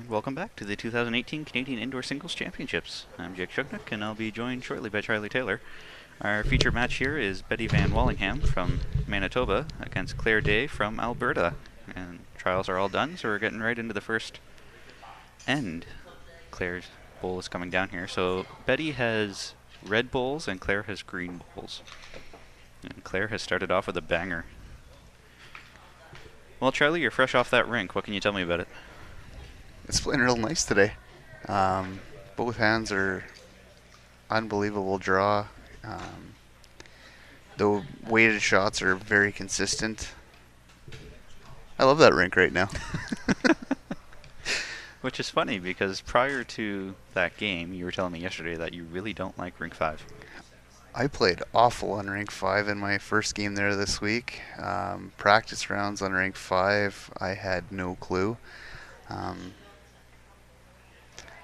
welcome back to the 2018 Canadian Indoor Singles Championships. I'm Jake Shugnick, and I'll be joined shortly by Charlie Taylor. Our feature match here is Betty Van Wallingham from Manitoba against Claire Day from Alberta. And trials are all done, so we're getting right into the first end. Claire's bowl is coming down here. So Betty has red bowls and Claire has green bowls. And Claire has started off with a banger. Well, Charlie, you're fresh off that rink. What can you tell me about it? It's playing real nice today. Both hands are unbelievable draw. The weighted shots are very consistent. I love that rink right now. Which is funny because prior to that game, you were telling me yesterday that you really don't like Rink 5. I played awful on Rink 5 in my first game there this week. Practice rounds on Rink 5, I had no clue.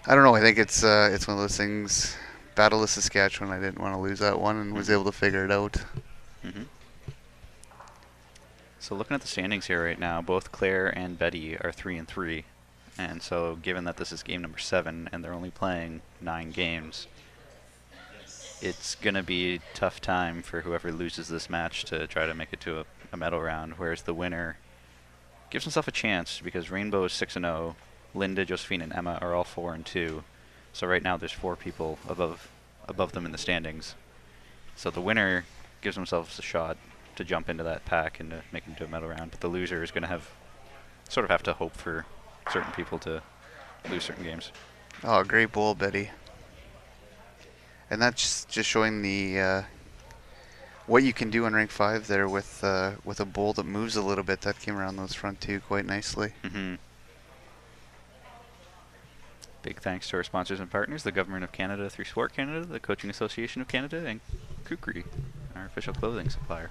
I don't know. I think it's one of those things. Battle of Saskatchewan. I didn't want to lose that one and was able to figure it out. So looking at the standings here right now, both Claire and Betty are 3-3, and so given that this is game number 7 and they're only playing 9 games, it's gonna be a tough time for whoever loses this match to try to make it to a medal round. Whereas the winner gives himself a chance because Rainbow is 6-0. Linda, Josephine, and Emma are all 4-2. So right now there's 4 people above them in the standings. So the winner gives themselves a shot to jump into that pack and to make it into a medal round. But the loser is going to have to hope for certain people to lose certain games. Oh, great bowl, Betty. And that's just showing the what you can do on Rank 5 there with a bowl that moves a little bit. That came around those front two quite nicely. Big thanks to our sponsors and partners, the Government of Canada through Sport Canada, the Coaching Association of Canada, and Kukri, our official clothing supplier.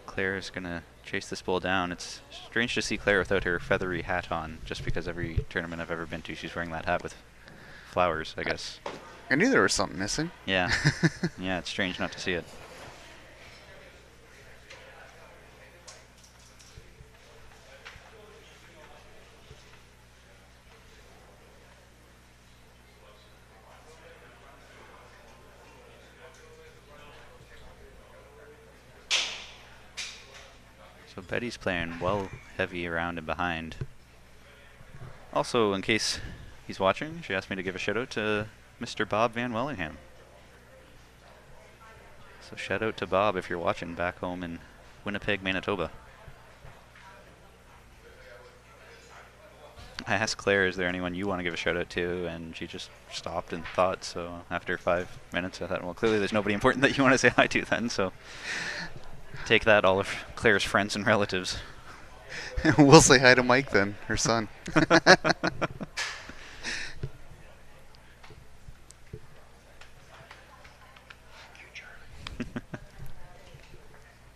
Claire is going to chase this bowl down. It's strange to see Claire without her feathery hat on, just because every tournament I've ever been to, she's wearing that hat with flowers, I guess. I knew there was something missing. Yeah. Yeah, it's strange not to see it. So Betty's playing well heavy around and behind. Also, in case he's watching, she asked me to give a shout out to Mr. Bob Van Wellingham. So shout out to Bob if you're watching back home in Winnipeg, Manitoba. I asked Claire, is there anyone you want to give a shout out to? And she just stopped and thought. So after 5 minutes, I thought, well, clearly there's nobody important that you want to say hi to then. So take that, all of Claire's friends and relatives. We'll say hi to Mike then, her son.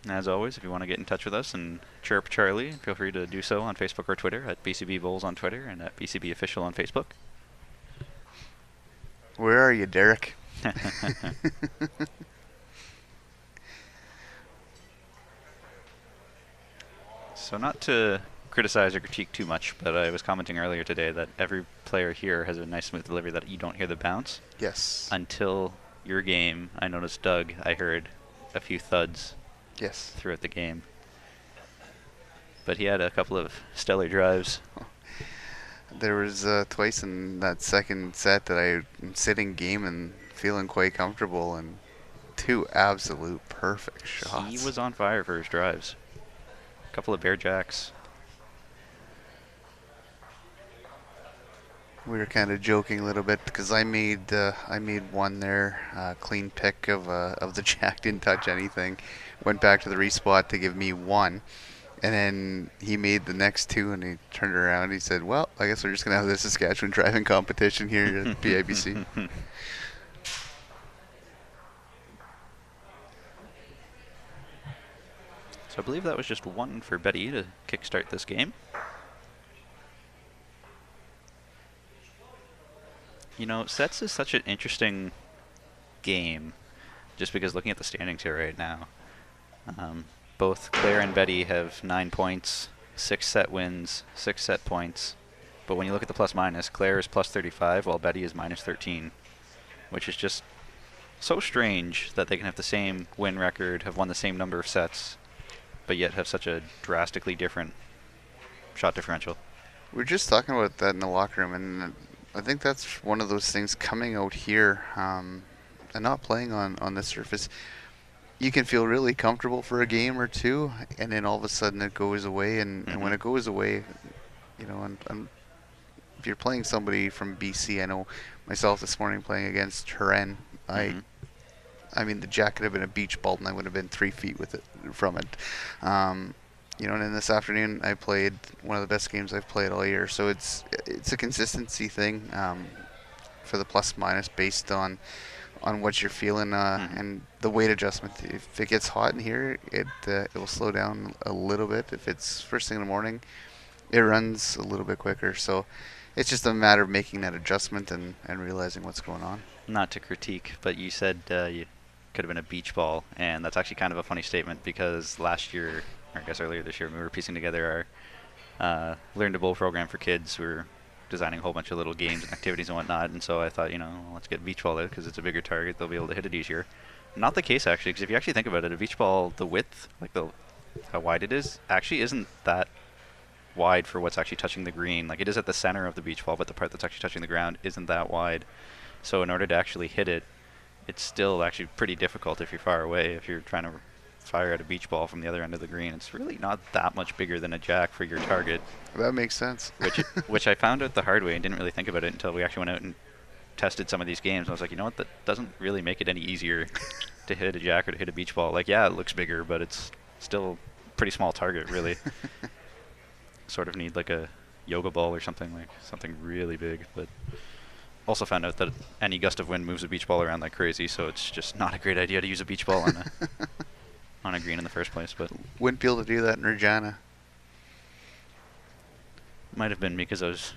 As always, if you want to get in touch with us and chirp Charlie, feel free to do so on Facebook or Twitter at BCB Bowls on Twitter and at BCB Official on Facebook. Where are you, Derek? So not to criticize or critique too much, but I was commenting earlier today that every player here has a nice smooth delivery that you don't hear the bounce. Yes. Until your game, I noticed Doug, I heard a few thuds. Yes. Throughout the game. But he had a couple of stellar drives. There was twice in that second set that I'm sitting game and feeling quite comfortable, and 2 absolute perfect shots. He was on fire for his drives. A couple of bear jacks. We were kind of joking a little bit because I made one there, clean pick of the jack, didn't touch anything. Went back to the respot to give me 1, and then he made the next 2, and he turned around. And he said, "Well, I guess we're just gonna have this Saskatchewan driving competition here at PIBC." So I believe that was just 1 for Betty to kickstart this game. You know, sets is such an interesting game, just because looking at the standings here right now, both Claire and Betty have 9 points, 6 set wins, 6 set points. But when you look at the plus minus, Claire is plus 35 while Betty is minus 13, which is just so strange that they can have the same win record, have won the same number of sets, but yet have such a drastically different shot differential. We were just talking about that in the locker room, and I think that's one of those things coming out here and not playing on the surface. You can feel really comfortable for a game or two, and then all of a sudden it goes away. And when it goes away, you know, and if you're playing somebody from BC, I know myself this morning playing against Huron, I mean, the jack could have been a beach ball, and I would have been 3 feet from it. You know, and then this afternoon I played one of the best games I've played all year. So it's a consistency thing for the plus minus based on what you're feeling and the weight adjustment. If it gets hot in here, it will slow down a little bit. If it's first thing in the morning, it runs a little bit quicker. So it's just a matter of making that adjustment and realizing what's going on. Not to critique, but you said you could have been a beach ball, and that's actually kind of a funny statement because last year, or I guess earlier this year, we were piecing together our Learn to Bowl program for kids. We were designing a whole bunch of little games and activities and whatnot, and so I thought, you know, let's get beach ball out because it's a bigger target. They'll be able to hit it easier. Not the case, actually, because if you actually think about it, a beach ball, the width, like how wide it is, actually isn't that wide for what's actually touching the green. Like, it is at the center of the beach ball, but the part that's actually touching the ground isn't that wide. So in order to actually hit it, it's still actually pretty difficult if you're far away. If you're trying to fire at a beach ball from the other end of the green, it's really not that much bigger than a jack for your target. That makes sense. which I found out the hard way and didn't really think about it until we actually went out and tested some of these games. I was like, you know what, that doesn't really make it any easier to hit a jack or to hit a beach ball. Like, yeah, it looks bigger, but it's still a pretty small target, really. Sort of need like a yoga ball or something really big, but also found out that any gust of wind moves a beach ball around like crazy, so it's just not a great idea to use a beach ball on a green in the first place. But wouldn't be able to do that in Regina. Might have been because I was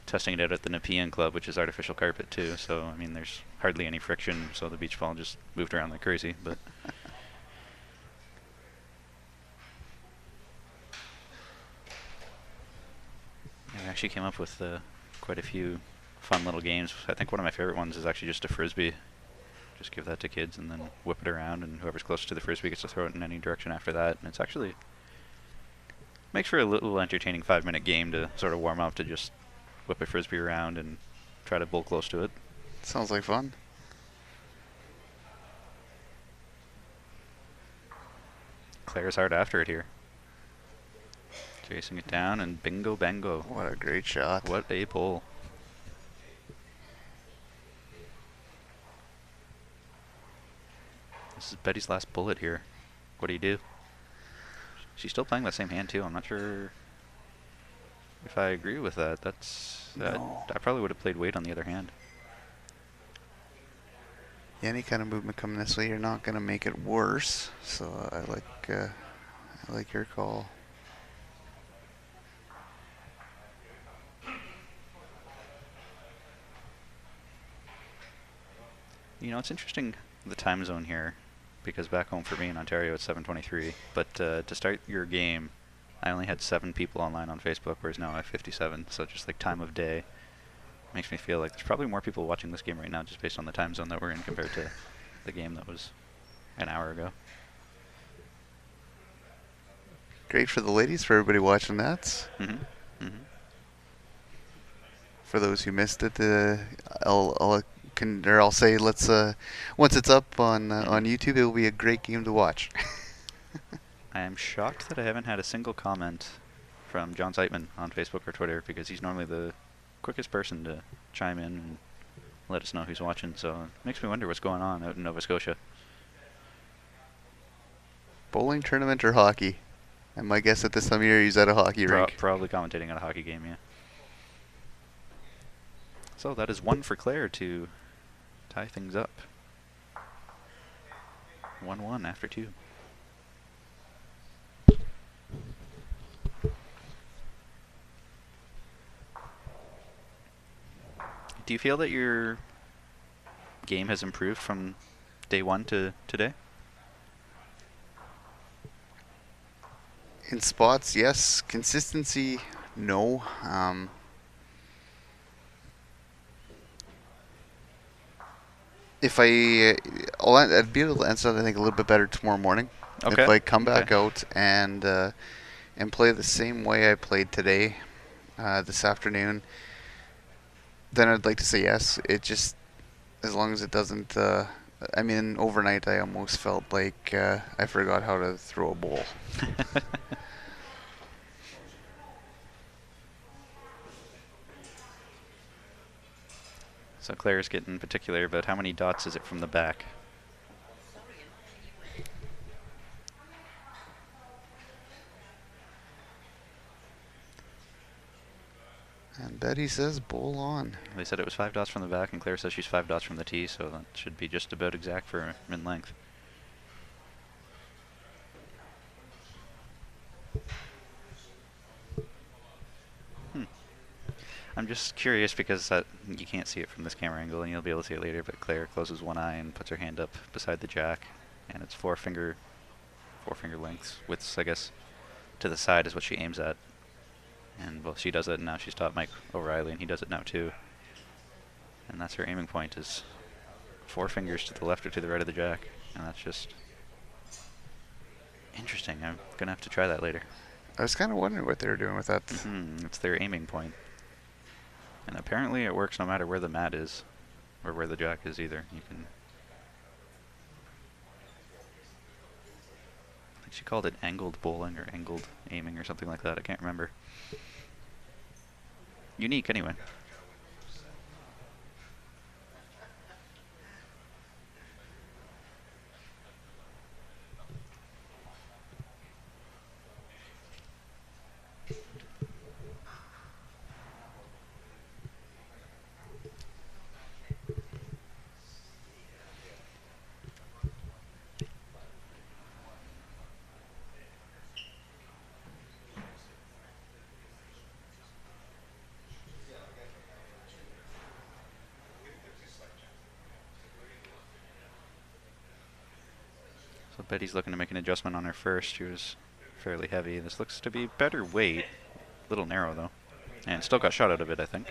testing it out at the Nepean Club, which is artificial carpet too. So I mean, there's hardly any friction, so the beach ball just moved around like crazy. But I actually came up with quite a few fun little games. I think one of my favorite ones is actually just a frisbee. Just give that to kids and then whip it around, and whoever's closest to the frisbee gets to throw it in any direction after that. And it's actually makes for a little entertaining 5-minute game to sort of warm up, to just whip a frisbee around and try to bowl close to it. Sounds like fun. Claire's hard after it here. Chasing it down, and bingo bango. What a great shot. What a bowl. This is Betty's last bullet here. What do you do? She's still playing that same hand too. I'm not sure if I agree with that. I probably would have played weight on the other hand. Yeah, any kind of movement coming this way, you're not going to make it worse. So I like your call. You know, it's interesting, the time zone here, because back home for me in Ontario it's 7:23. But to start your game, I only had 7 people online on Facebook, whereas now I have 57. So just like time of day makes me feel like there's probably more people watching this game right now just based on the time zone that we're in compared to the game that was an hour ago. Great for the ladies, for everybody watching that. For those who missed it, I'll say let's once it's up on YouTube, it will be a great game to watch. I am shocked that I haven't had a single comment from John Zeitman on Facebook or Twitter, because he's normally the quickest person to chime in and let us know who's watching. So it makes me wonder what's going on out in Nova Scotia. Bowling tournament or hockey? And my guess at this time of year, he's at a hockey rink. Probably commentating on a hockey game, yeah. So that is 1 for Claire to tie things up. 1-1 after 2. Do you feel that your game has improved from day 1 to today? In spots, yes. Consistency, no. If I'd be able to answer that I think a little bit better tomorrow morning. Okay. If I come Okay. back out and play the same way I played today, this afternoon, then I'd like to say yes. It just as long as it doesn't. I mean, overnight I almost felt like I forgot how to throw a bowl. So Claire's getting particular about how many dots is it from the back. And Betty says bowl on. They said it was 5 dots from the back, and Claire says she's 5 dots from the tee, so that should be just about exact for in length. I'm just curious because you can't see it from this camera angle, and you'll be able to see it later, but Claire closes one eye and puts her hand up beside the jack, and it's four finger lengths, widths, I guess, to the side is what she aims at. And well, she does it, and now she's taught Mike O'Reilly, and he does it now too. And that's her aiming point, is 4 fingers to the left or to the right of the jack, and that's just interesting. I'm gonna have to try that later. I was kind of wondering what they were doing with that. It's their aiming point. And apparently it works no matter where the mat is, or where the jack is either. You can... I think she called it angled bowling, or angled aiming, or something like that. I can't remember. Unique, anyway. So Betty's looking to make an adjustment on her first. She was fairly heavy. This looks to be better weight. A little narrow, though. And still got shot out of it, I think.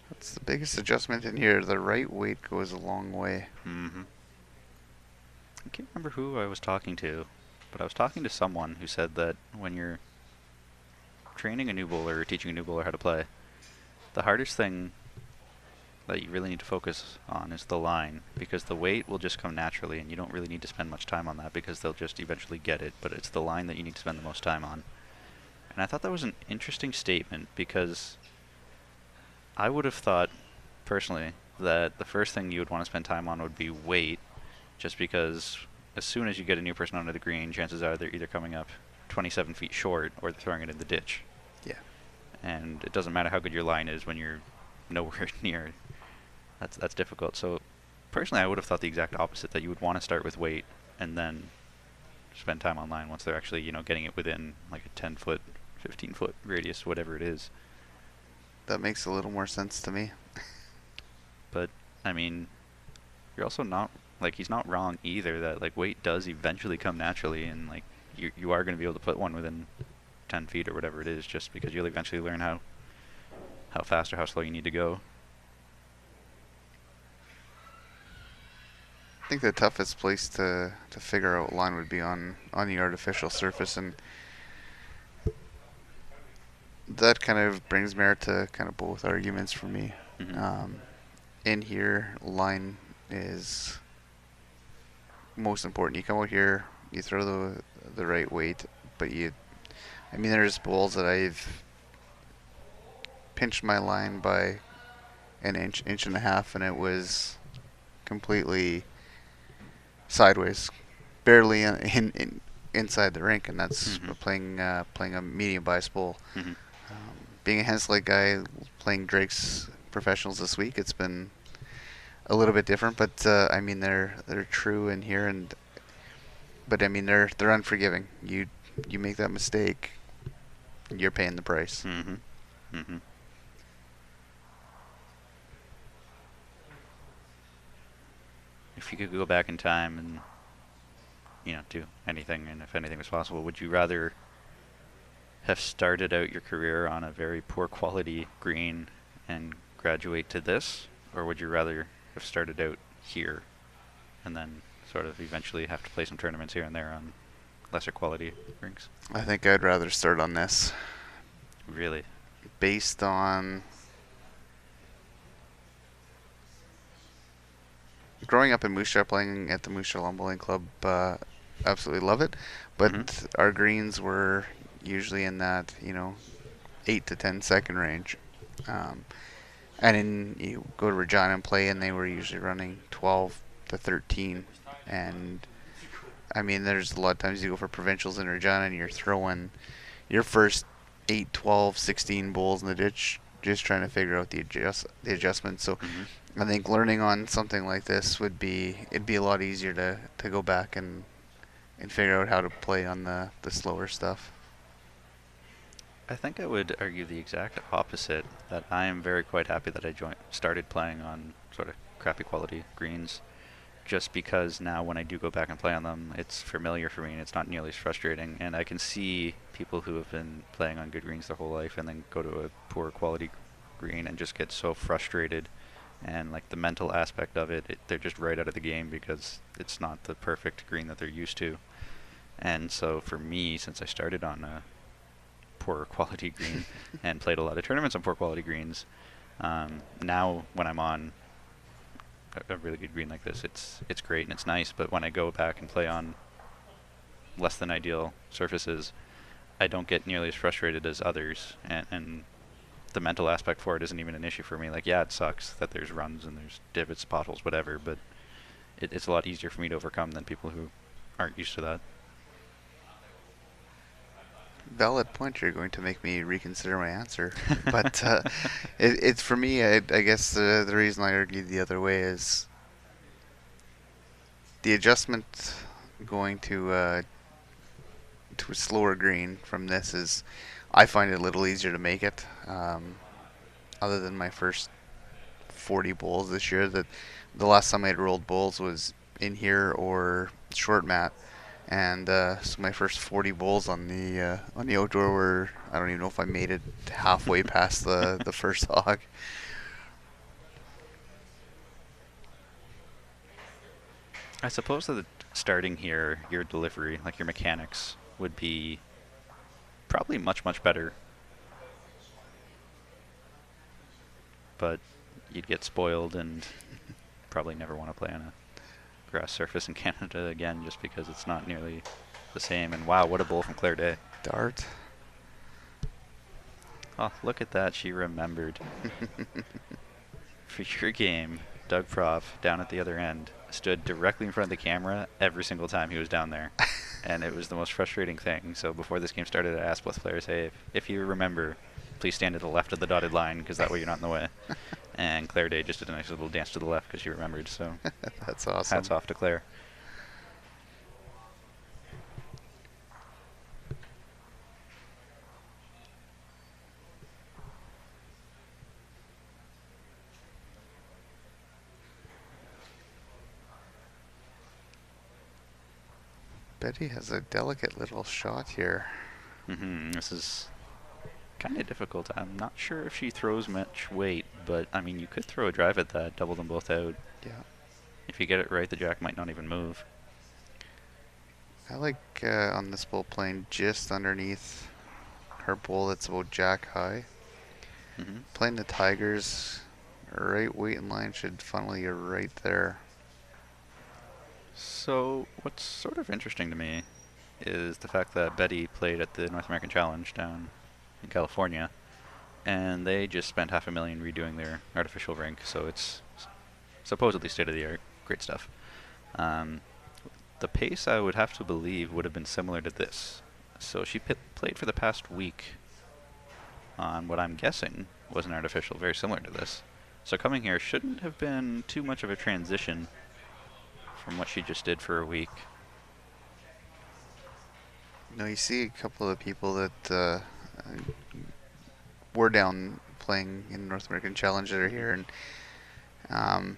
That's the biggest adjustment in here. The right weight goes a long way. I can't remember who I was talking to, but I was talking to someone who said that when you're training a new bowler or teaching a new bowler how to play, the hardest thing that you really need to focus on is the line, because the weight will just come naturally and you don't really need to spend much time on that because they'll just eventually get it, but it's the line that you need to spend the most time on. And I thought that was an interesting statement, because I would have thought, personally, that the first thing you would want to spend time on would be weight, just because as soon as you get a new person onto the green, chances are they're either coming up 27 feet short or they're throwing it in the ditch. Yeah. And it doesn't matter how good your line is when you're nowhere near. That's difficult. So personally, I would have thought the exact opposite, that you would want to start with weight and then spend time on line once they're actually, getting it within like a 10-foot, 15-foot radius, whatever it is. That makes a little more sense to me. But, I mean, you're also not, he's not wrong either, that, weight does eventually come naturally, and, you are going to be able to put one within 10 feet or whatever it is, just because you'll eventually learn how fast or how slow you need to go. I think the toughest place to figure out line would be on the artificial surface, and that kind of brings merit to kind of both arguments for me. In here, line is most important. You come out here, you throw the right weight, but there's bowls that I've pinched my line by an inch and a half, and it was completely sideways, barely inside the rink, and that's playing a medium bias bowl. Being a Hensley guy, playing Drake's professionals this week, it's been a little bit different, but they're true in here, but they're unforgiving. You make that mistake, you're paying the price. if you could go back in time and do anything, and if anything was possible, would you rather have started out your career on a very poor quality green and graduate to this, or would you rather have started out here and then sort of eventually have to play some tournaments here and there on lesser quality rinks? I think I'd rather start on this, Really? based on growing up in Moose Jaw, playing at the Moose Jaw Lawn Bowling Club. Absolutely love it, but our greens were usually in that 8 to 10 second range. And then you go to Regina and play, and they were usually running 12 to 13. And I mean, there's a lot of times you go for provincials in Regina, and you're throwing your first 8, 12, 16 bowls in the ditch, just trying to figure out the adjustments. So I think learning on something like this it'd be a lot easier to go back and figure out how to play on the slower stuff. I think I would argue the exact opposite, that I am very quite happy that I started playing on sort of crappy quality greens, just because now when I do go back and play on them, it's familiar for me and it's not nearly as frustrating. And I can see people who have been playing on good greens their whole life and then go to a poor quality green and just get so frustrated. And like the mental aspect of it, they're just right out of the game because it's not the perfect green that they're used to. And so for me, since I started on a poor quality green and played a lot of tournaments on poor quality greens, now when I'm on a really good green like this, it's great and it's nice. But when I go back and play on less than ideal surfaces, I don't get nearly as frustrated as others, and the mental aspect for it isn't even an issue for me. Like, yeah, it sucks that there's runs and there's divots, potholes, whatever, but it's a lot easier for me to overcome than people who aren't used to that. Valid point. You're going to make me reconsider my answer, but it's for me. I guess the reason I argued the other way is the adjustment going to a slower green from this is, I find it a little easier to make it. Other than my first 40 bowls this year, that the last time I had rolled bowls was in here or short mat. And so my first 40 bowls on the outdoor were, I don't even know if I made it halfway past the first hog. I suppose that starting here, your delivery, like your mechanics, would be probably much, much better. But you'd get spoiled and probably never want to play on a grass surface in Canada again, just because it's not nearly the same. And wow, what a bowl from Claire Day. Dart. Oh, look at that. She remembered. For your game, Doug Prof, down at the other end, stood directly in front of the camera every single time he was down there. And it was the most frustrating thing. So before this game started, I asked both players, hey, if you remember, please stand to the left of the dotted line, because that way you're not in the way. And Claire Day just did a nice little dance to the left because she remembered. So That's awesome. hats off to Claire. Betty has a delicate little shot here. This is kind of difficult. I'm not sure if she throws much weight, but I mean, you could throw a drive at that, double them both out. Yeah. If you get it right, the jack might not even move. I like on this bowl playing just underneath her bowl that's about jack high. Playing the Tigers, right weight in line should funnel you right there. So what's sort of interesting to me is the fact that Betty played at the North American Challenge down in California, and they just spent $500,000 redoing their artificial rink, so it's supposedly state-of-the-art. Great stuff. The pace, I would have to believe, would have been similar to this. So she played for the past week on what I'm guessing was an artificial, very similar to this. So coming here shouldn't have been too much of a transition from what she just did for a week. No, you see a couple of people that were down playing in North American Challenge that are here, and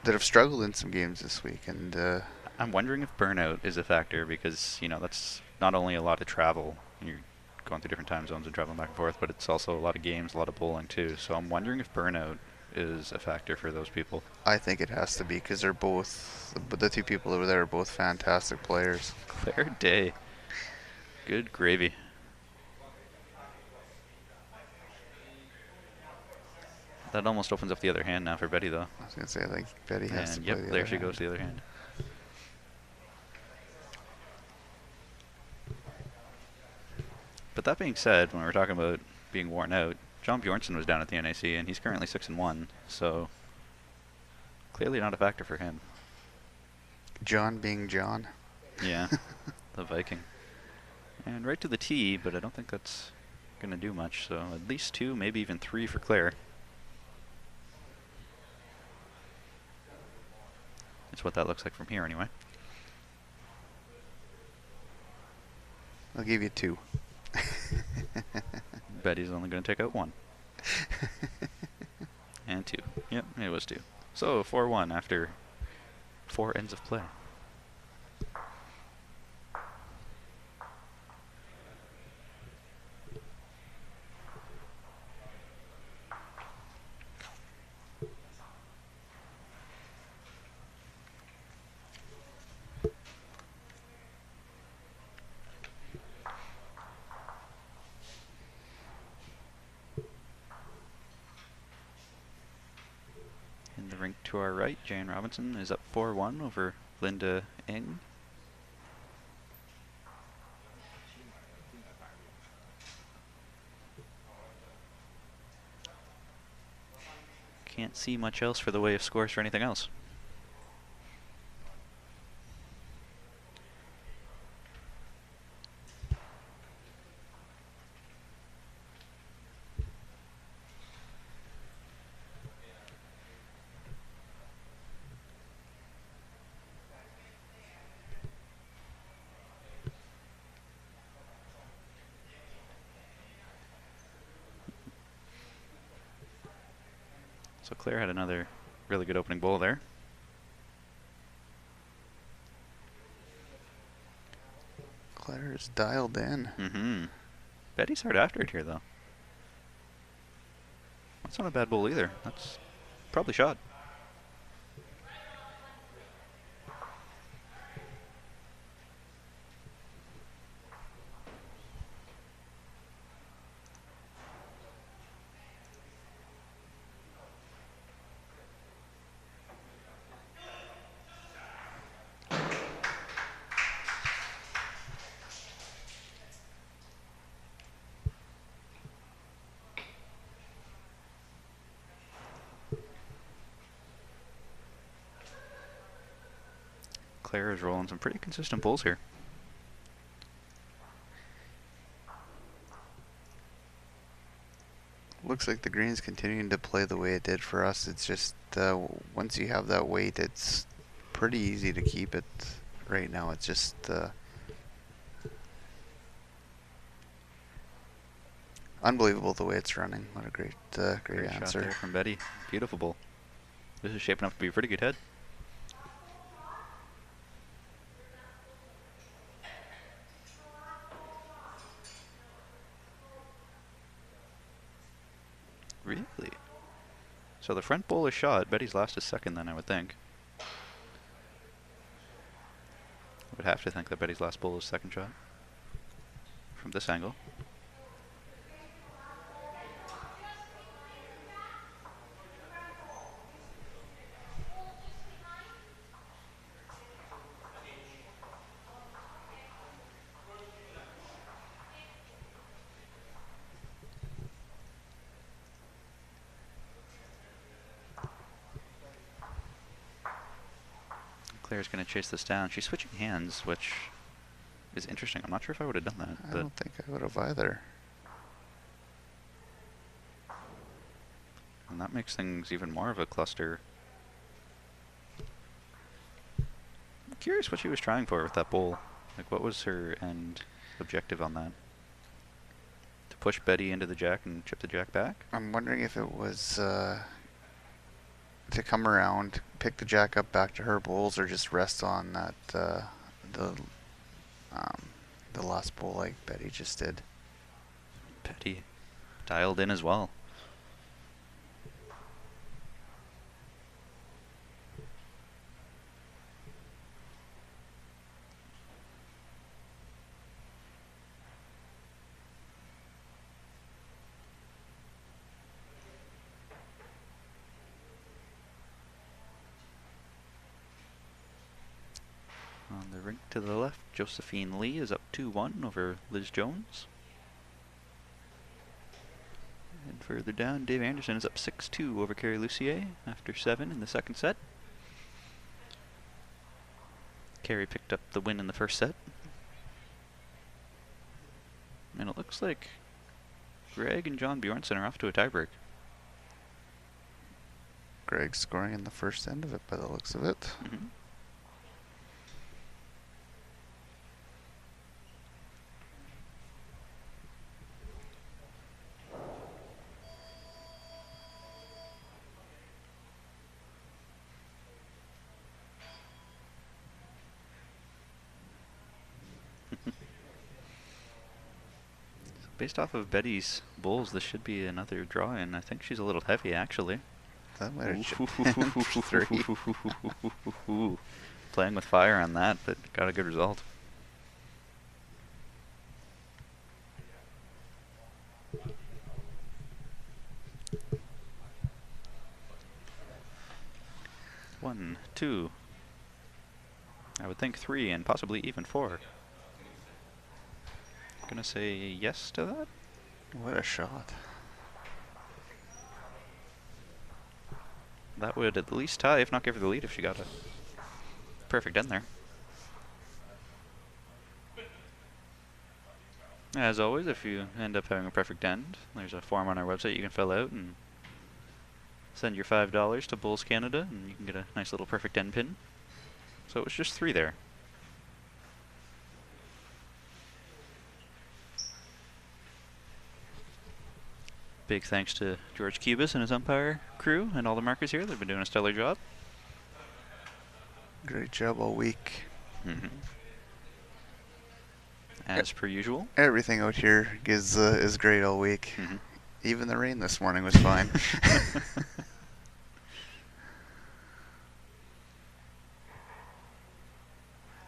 that have struggled in some games this week, and I'm wondering if burnout is a factor because, that's not only a lot of travel. You're going through different time zones and traveling back and forth, but it's also a lot of games, a lot of bowling too. So I'm wondering if burnout is a factor for those people. I think it has to be because they're both the two people over there are both fantastic players. Claire Day. Good gravy. That almost opens up the other hand now for Betty, though. I was gonna say, I think Betty has to And play yep, the there other she goes hand. to the other hand. But that being said, when we're talking about being worn out, John Bjornsson was down at the NAC, and he's currently 6-1, so clearly not a factor for him. John being John. Yeah, the Viking. And right to the tee, but I don't think that's going to do much, so at least 2, maybe even 3 for Claire. That's what that looks like from here, anyway. I'll give you 2. Betty's only going to take out 1. And 2. Yep, it was 2. So 4-1 after 4 ends of play. In the rink to our right, Jane Robinson is up 4-1 over Linda Ng. Can't see much else for the way of scores for anything else. So Claire had another really good opening bowl there. Claire is dialed in. Mm-hmm. Betty's hard after it here, though. That's not a bad bowl either. That's probably shot. Claire is rolling some pretty consistent bowls here. Looks like the green's continuing to play the way it did for us. It's just once you have that weight, it's pretty easy to keep it. Right now, it's just unbelievable the way it's running. What a great Great shot answer there from Betty. Beautiful bowl. This is shaping up to be a pretty good head. Really? So the front bowl is shot. Betty's last is second then, I would think. I would have to think that Betty's last bowl is second shot. From this angle. Claire's going to chase this down. She's switching hands, which is interesting. I'm not sure if I would have done that. I But don't think I would have either. and that makes things even more of a cluster. I'm curious what she was trying for with that bowl. Like, what was her end objective on that? To push Betty into the jack and chip the jack back? I'm wondering if it was to come around, pick the jack up back to her bowls, or just rest on that um, the last bowl like Betty just did. Betty dialed in as well. On the rink to the left, Josephine Lee is up 2-1 over Liz Jones. And further down, Dave Anderson is up 6-2 over Carrie Lucier after 7 in the second set. Carrie picked up the win in the first set. And it looks like Greg and John Bjornsson are off to a tiebreak. Greg scoring in the first end of it by the looks of it. Mm-hmm. Based off of Betty's bowls, this should be another draw in. I think she's a little heavy, actually. That might have three. Playing with fire on that, but got a good result. One, two. I would think 3 and possibly even 4. Gonna say yes to that? What a shot. That would at least tie, if not give her the lead, if she got a perfect end there. As always, if you end up having a perfect end, there's a form on our website you can fill out and send your $5 to Bulls Canada, and you can get a nice little perfect end pin. So it was just 3 there. Big thanks to George Cubas and his umpire crew and all the markers here. They've been doing a stellar job. Great job all week. Mm-hmm. As per usual. Everything out here is great all week. Mm-hmm. Even the rain this morning was fine.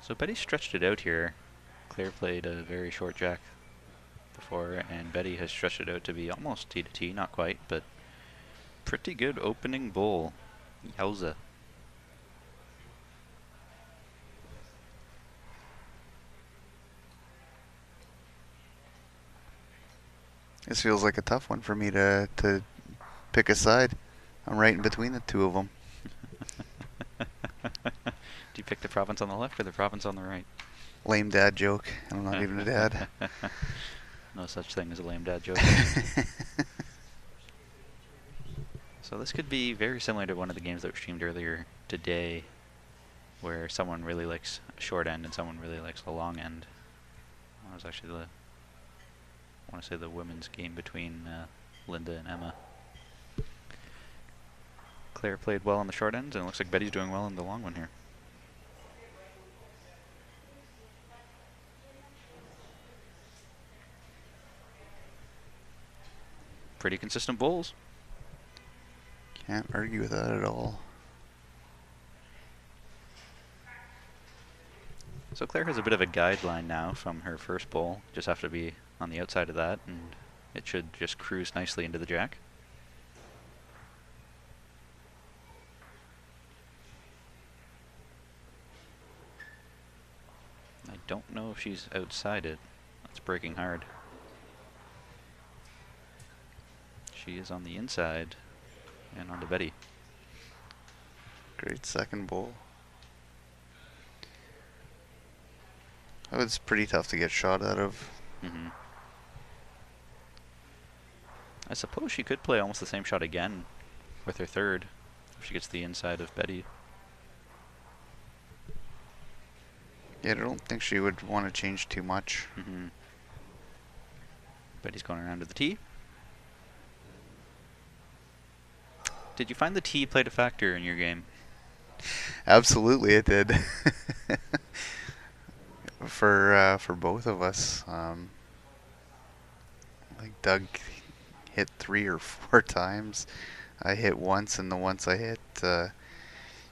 So Betty stretched it out here. Claire played a very short jack before, and Betty has stretched it out to be almost tee to tee, not quite, but pretty good opening bowl. Yowza. This feels like a tough one for me to pick a side. I'm right in between the two of them. Do you pick the province on the left or the province on the right? Lame dad joke. I'm not even a dad. No such thing as a lame dad joke. So this could be very similar to one of the games that were streamed earlier today, where someone really likes a short end and someone really likes a long end. That was actually I want to say the women's game between Linda and Emma. Claire played well on the short ends, and it looks like Betty's doing well in the long one here. Pretty consistent bowls. Can't argue with that at all. So Claire has a bit of a guideline now from her first bowl. Just have to be on the outside of that, and it should just cruise nicely into the jack. I don't know if she's outside it. That's breaking hard. She is on the inside and on to Betty. Great second bowl. That was pretty tough to get shot out of. Mm-hmm. I suppose she could play almost the same shot again with her third if she gets the inside of Betty. Yeah, I don't think she would want to change too much. Mm-hmm. Betty's going around to the tee. Did you find the tee played a factor in your game? Absolutely, it did. For both of us. Like Doug hit 3 or 4 times. I hit once, and the once I hit a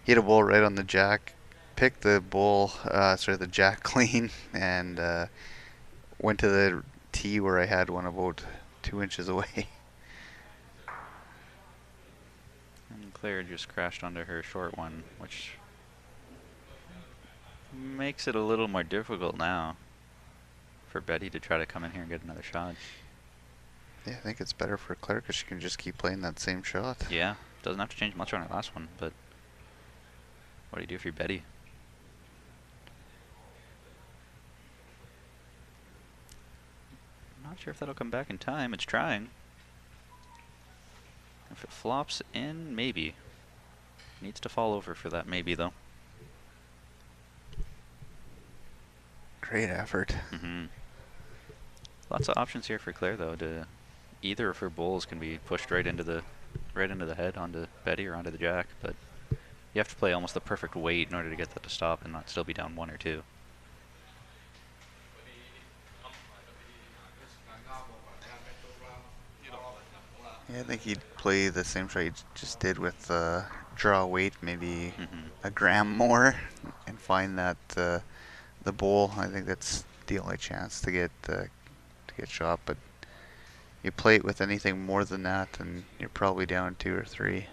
ball right on the jack. Picked the ball, the jack clean, and went to the tee where I had one about 2 inches away. And Claire just crashed onto her short one, which makes it a little more difficult now for Betty to try to come in here and get another shot. Yeah, I think it's better for Claire because she can just keep playing that same shot. Yeah, doesn't have to change much on her last one, but what do you do if you're Betty? Not sure if that'll come back in time. It's trying. If it flops in, maybe. Needs to fall over for that maybe, though. Great effort. Lots of options here for Claire, though. To either of her bowls can be pushed right into the head onto Betty or onto the jack, but you have to play almost the perfect weight in order to get that to stop and not still be down 1 or 2. Yeah, I think he'd play the same shot he just did with draw weight, maybe a gram more, and find that the bowl. I think that's the only chance to get shot. But you play it with anything more than that, and you're probably down 2 or 3.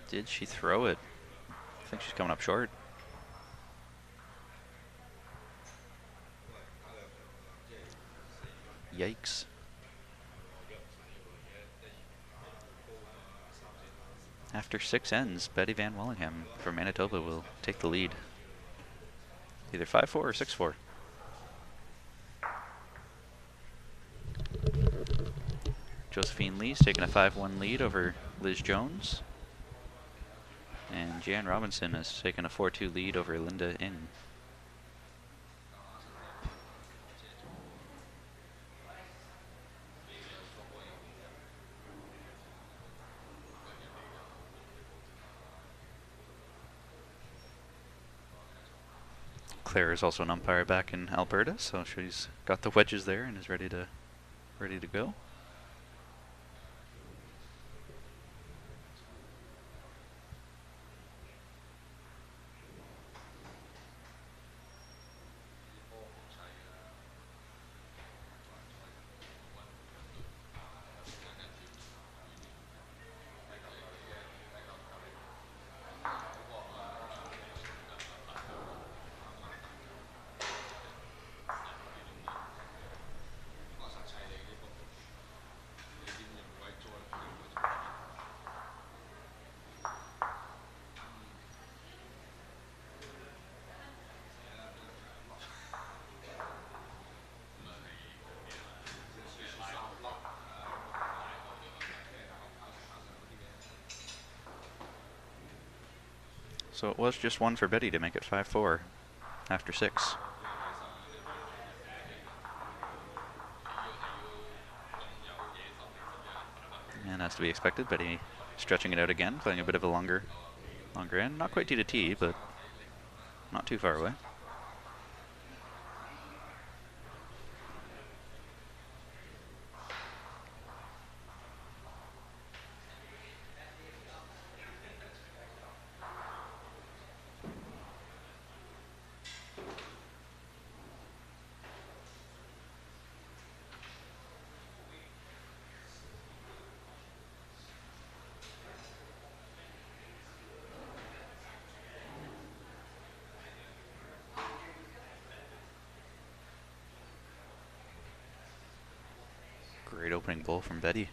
Did she throw it? I think she's coming up short. Yikes. After 6 ends, Betty Van Wellingham from Manitoba will take the lead. Either 5-4 or 6-4. Josephine Lee's taking a 5-1 lead over Liz Jones. And Jan Robinson has taken a 4-2 lead over Linda Ng. Claire is also an umpire back in Alberta, so she's got the wedges there and is ready to go. So it was just 1 for Betty to make it 5-4 after 6. And that's to be expected. Betty stretching it out again, playing a bit of a longer end. Not quite tee to tee, but not too far away. Great opening bowl from Betty.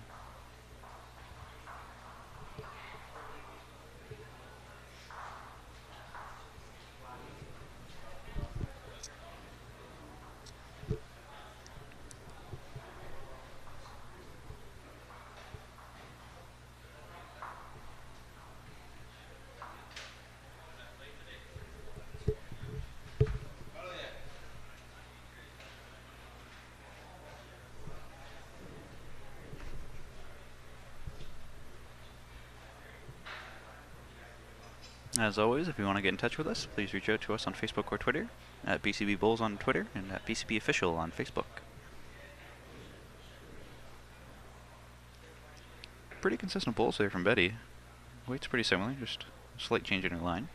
As always, if you want to get in touch with us, please reach out to us on Facebook or Twitter, at BCB Bulls on Twitter and at BCB Official on Facebook. Pretty consistent bowls there from Betty. Weight's pretty similar, just a slight change in her line.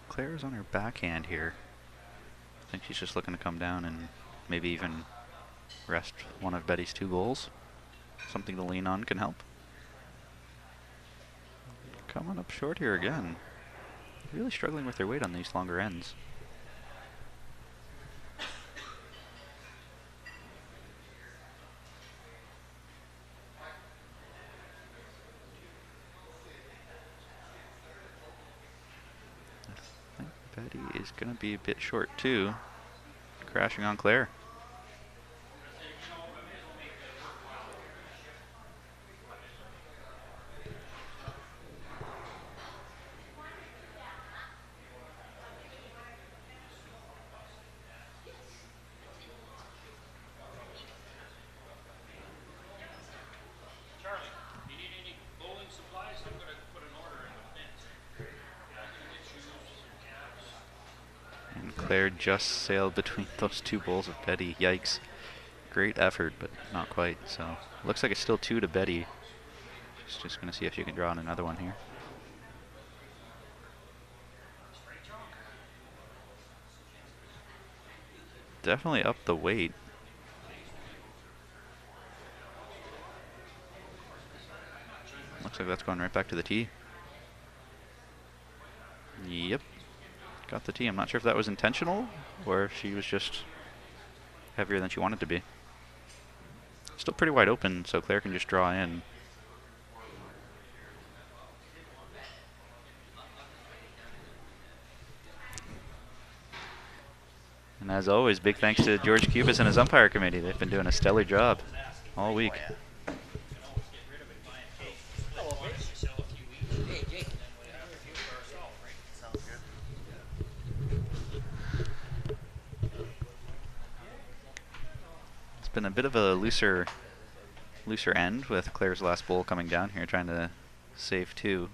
Claire's on her backhand here. I think she's just looking to come down and maybe even rest one of Betty's 2 bowls. Something to lean on can help. Coming up short here again. Really struggling with their weight on these longer ends. I think Betty is going to be a bit short too. Crashing on Claire. Claire just sailed between those 2 bowls of Betty. Yikes. Great effort, but not quite. So looks like it's still 2 to Betty. She's just going to see if she can draw on another one here. Definitely up the weight. Looks like that's going right back to the tee. Yep. Got the tee. I'm not sure if that was intentional or if she was just heavier than she wanted to be. Still pretty wide open, so Claire can just draw in. And as always, big thanks to George Cubis and his umpire committee. They've been doing a stellar job all week. It's been a bit of a looser end with Claire's last bowl coming down here, trying to save 2.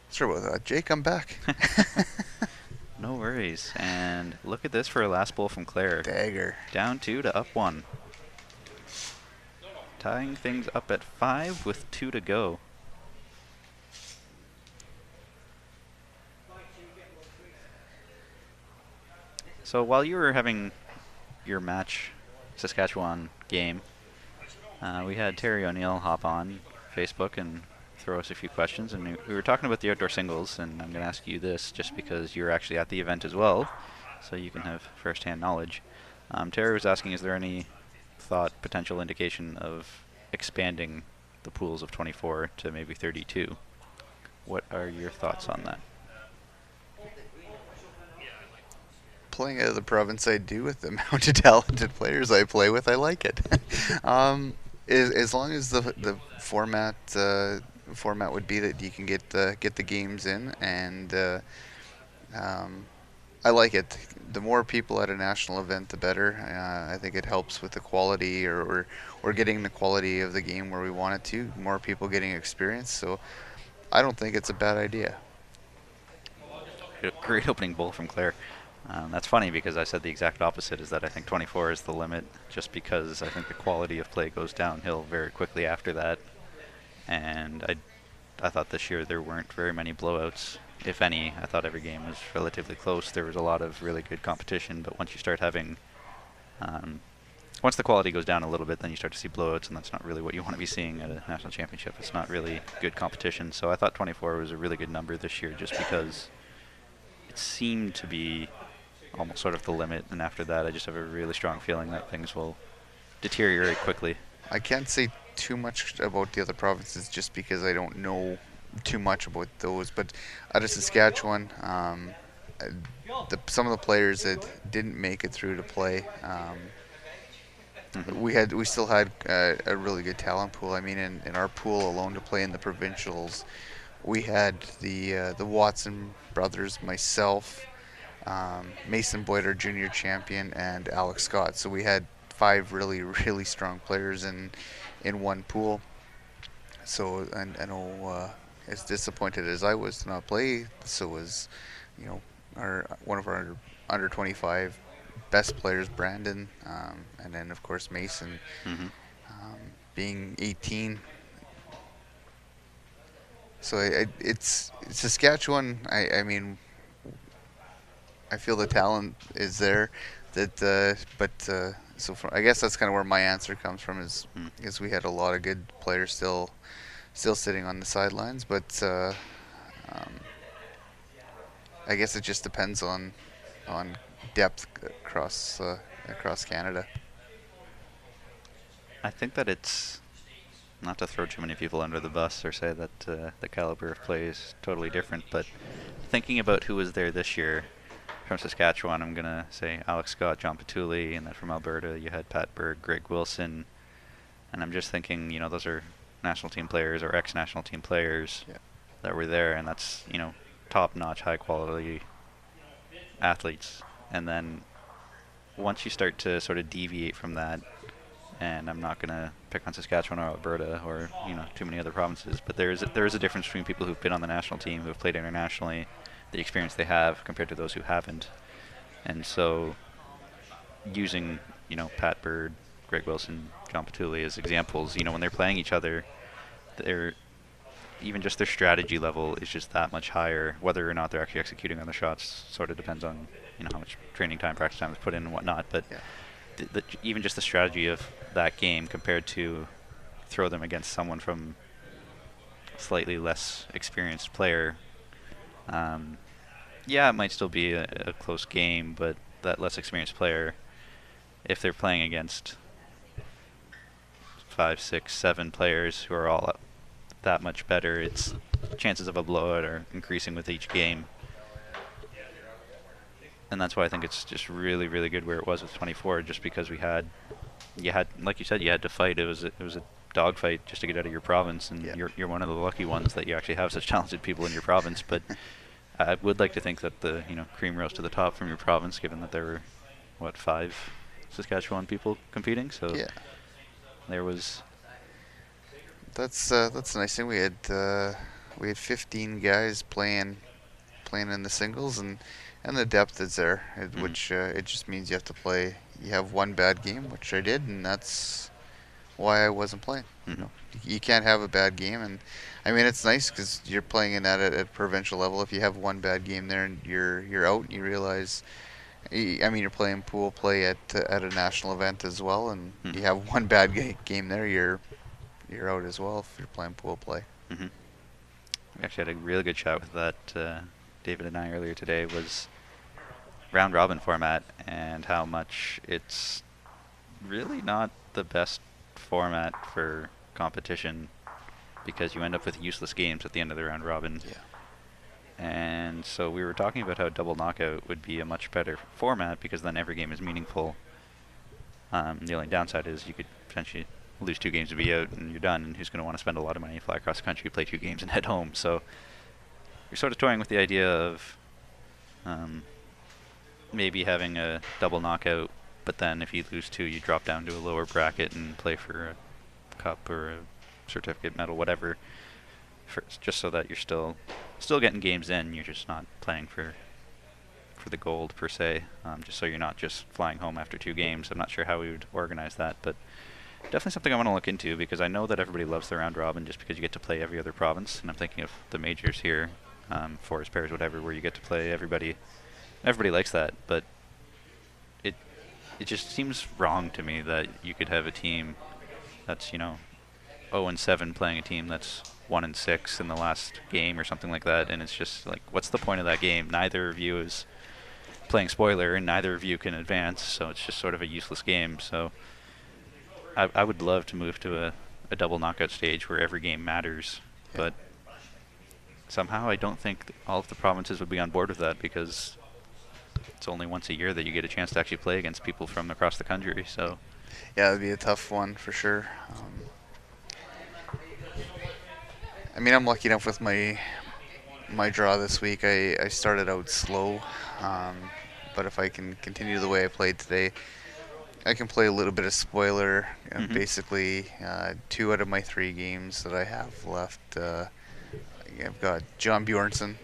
Sorry about that. Jake, I'm back. No worries. And look at this for a last bowl from Claire. Dagger. Down 2 to up 1. Tying things up at 5 with 2 to go. So while you were having your match Saskatchewan game, we had Terry O'Neill hop on Facebook and throw us a few questions, and we were talking about the outdoor singles, and I'm going to ask you this just because you're actually at the event as well, so you can have first-hand knowledge. Terry was asking, is there any thought, potential indication of expanding the pools of 24 to maybe 32? What are your thoughts on that? Playing out of the province I do with the amount of talented players I play with, I like it. As long as the format would be that you can get the games in, and I like it. The more people at a national event, the better. I think it helps with the quality or getting the quality of the game where we want it to. More people getting experience, so I don't think it's a bad idea. Great opening bowl from Claire. That's funny because I said the exact opposite, is that I think 24 is the limit, just because I think the quality of play goes downhill very quickly after that. And I thought this year there weren't very many blowouts, if any. I thought every game was relatively close. There was a lot of really good competition, but once you start having, once the quality goes down a little bit, then you start to see blowouts, and that's not really what you want to be seeing at a national championship. It's not really good competition. So I thought 24 was a really good number this year, just because it seemed to be almost sort of the limit, and after that I just have a really strong feeling that things will deteriorate quickly. I can't say too much about the other provinces just because I don't know too much about those, but out of Saskatchewan, some of the players that didn't make it through to play, Hmm. we still had a really good talent pool. I mean, in our pool alone to play in the provincials, we had the Watson brothers, myself, Mason Boyd, our junior champion, and Alex Scott. So we had five really really strong players in one pool. So I know as disappointed as I was to not play, so was you know our one of our under 25 best players, Brandon, and then of course Mason, Hmm. um, being 18. So it's Saskatchewan. I mean, I feel the talent is there. That but so I guess that's kind of where my answer comes from is we had a lot of good players still sitting on the sidelines, but um, I guess it just depends on depth across Canada. I think that it's not to throw too many people under the bus or say that the caliber of play is totally different, but thinking about who was there this year from Saskatchewan, I'm gonna say Alex Scott, John Patulli, and then from Alberta you had Pat Berg, Greg Wilson, and I'm just thinking, those are national team players or ex-national team players Yeah. that were there, and that's top-notch, high-quality athletes. And then once you start to sort of deviate from that, and I'm not going to pick on Saskatchewan or Alberta or too many other provinces, but there is a difference between people who've been on the national team, who have played internationally, the experience they have compared to those who haven't. And so using Pat Bird, Greg Wilson, John Patulli as examples, when they're playing each other, they're even just their strategy level is just that much higher. Whether or not they're actually executing on the shots sort of depends on how much training time, practice time is put in and whatnot. But Yeah. even just the strategy of that game compared to throw them against someone from a slightly less experienced player. Yeah, it might still be a close game, but that less experienced player, if they're playing against 5, 6, 7 players who are all that much better, its chances of a blowout are increasing with each game. And that's why I think it's just really, really good where it was with 24, just because you had, like you said, you had to fight. It was a dogfight just to get out of your province, and Yeah. you're one of the lucky ones that you actually have such talented people in your province. But I would like to think that the cream rose to the top from your province, given that there were 5 Saskatchewan people competing. So Yeah. there was. That's a nice thing. We had 15 guys playing in the singles, and the depth is there, Mhm. which it just means you have to play. You have one bad game, which I did, and that's why I wasn't playing. Mhm. You can't have a bad game, and I mean it's nice because you're playing in that at provincial level. If you have one bad game there and you're out, and you realize. I mean, you're playing pool play at a national event as well, and you Mhm. have one bad game there, you're out as well if you're playing pool play. Mhm. We actually had a really good chat with that David and I earlier today. Was round robin format and how much it's really not the best format for competition because you end up with useless games at the end of the round robin. Yeah. And so we were talking about how double knockout would be a much better format because then every game is meaningful. The only downside is you could potentially lose 2 games to be out and you're done, and who's going to want to spend a lot of money, fly across the country, play 2 games, and head home. So you're sort of toying with the idea of um, maybe having a double knockout, but then if you lose 2, you drop down to a lower bracket and play for a cup or a certificate, medal, whatever, just so that you're still getting games in. You're just not playing for the gold per se, just so you're not just flying home after 2 games. I'm not sure how we would organize that, but definitely something I want to look into because I know that everybody loves the round robin just because you get to play every other province, and I'm thinking of the majors here, forest pairs, whatever, where you get to play everybody. Everybody likes that, but it it just seems wrong to me that you could have a team that's 0-7 playing a team that's 1-6 in the last game or something like that, and it's just like, what's the point of that game? Neither of you is playing spoiler, and neither of you can advance, so it's just sort of a useless game. So I would love to move to a double knockout stage where every game matters, Yeah. but somehow I don't think all of the provinces would be on board with that because It's only once a year that you get a chance to actually play against people from across the country. So Yeah, it'd be a tough one for sure. I mean, I'm lucky enough with my draw this week. I started out slow, but if I can continue the way I played today, I can play a little bit of spoiler. Basically, 2 out of my 3 games that I have left, I've got John Bjornsson,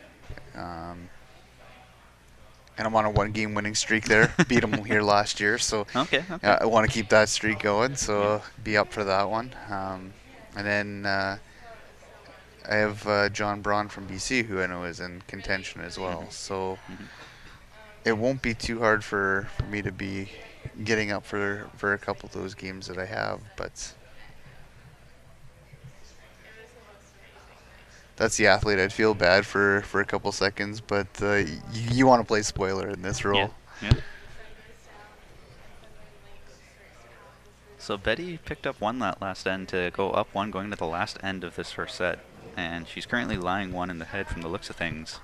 and I'm on a 1-game winning streak there. Beat him here last year, so okay. I want to keep that streak going. So Yeah. be up for that one. And then I have John Braun from BC, who I know is in contention as well. So it won't be too hard for me to be getting up for a couple of those games that I have, but that's the athlete I'd feel bad for a couple seconds, but you want to play spoiler in this role. Yeah. So Betty picked up 1 that last end to go up 1 going to the last end of this first set, and she's currently lying 1 in the head from the looks of things.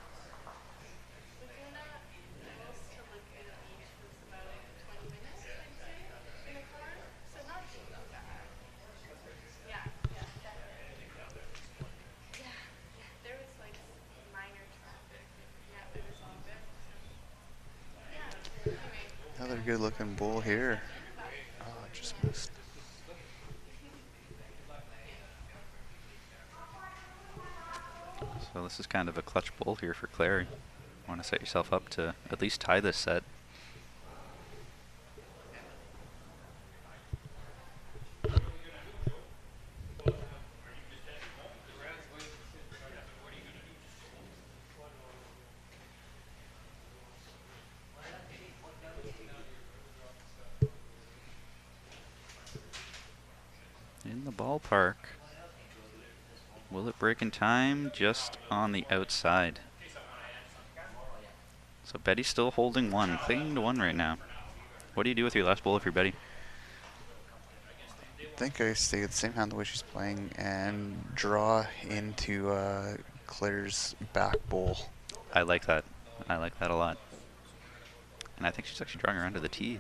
Another good looking bull here. Oh, just missed. So this is kind of a clutch bowl here for Claire. You want to set yourself up to at least tie this set. In the ballpark. Will it break in time? Just on the outside. So Betty's still holding 1, clinging to 1 right now. What do you do with your last bowl if you're Betty? I think I stay at the same hand the way she's playing and draw into Claire's back bowl. I like that. I like that a lot. And I think she's actually drawing around to the tee.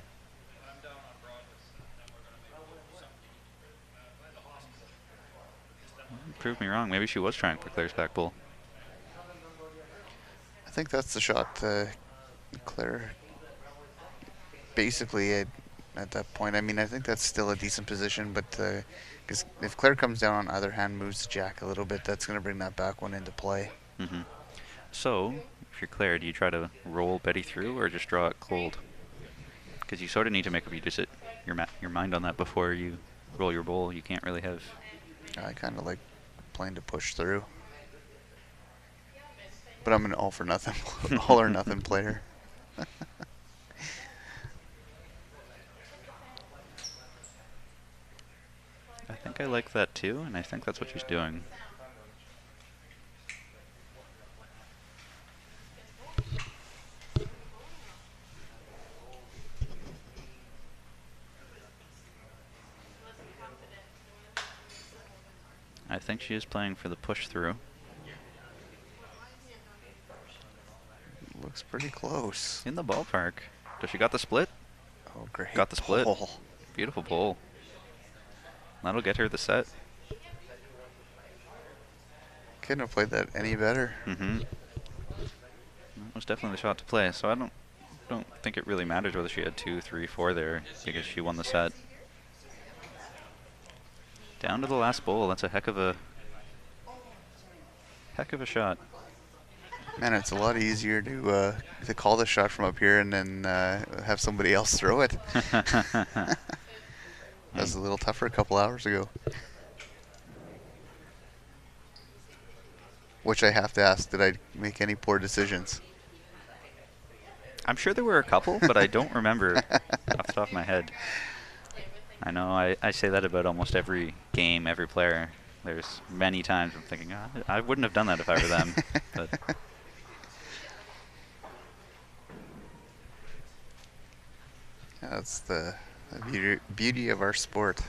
Prove me wrong. Maybe she was trying for Claire's back bowl. I think that's the shot. Claire basically at that point. I mean, I think that's still a decent position, but because if Claire comes down on either hand, moves the jack a little bit, that's going to bring that back one into play. So, if you're Claire, do you try to roll Betty through or just draw it cold? Because you sort of need to make up your mind on that before you roll your bowl. You can't really have... I kind of like playing to push through. But I'm an all for nothing, all or nothing player. I think I like that too, and I think that's what she's doing. I think she is playing for the push through. Looks pretty close. In the ballpark. Does she got the split? Oh, great. Got the split. Pull. Beautiful bowl. That'll get her the set. Couldn't have played that any better. That was definitely the shot to play. So I don't think it really matters whether she had 2, 3, 4 there because she won the set. Down to the last bowl. That's a heck of a shot. Man, it's a lot easier to call the shot from up here and then have somebody else throw it. That was a little tougher a couple hours ago. Which I have to ask, did I make any poor decisions? I'm sure there were a couple, but I don't remember off the top of my head. I know I say that about almost every game, every player. There's many times I'm thinking, oh, I wouldn't have done that if I were them. But That's the beauty of our sport.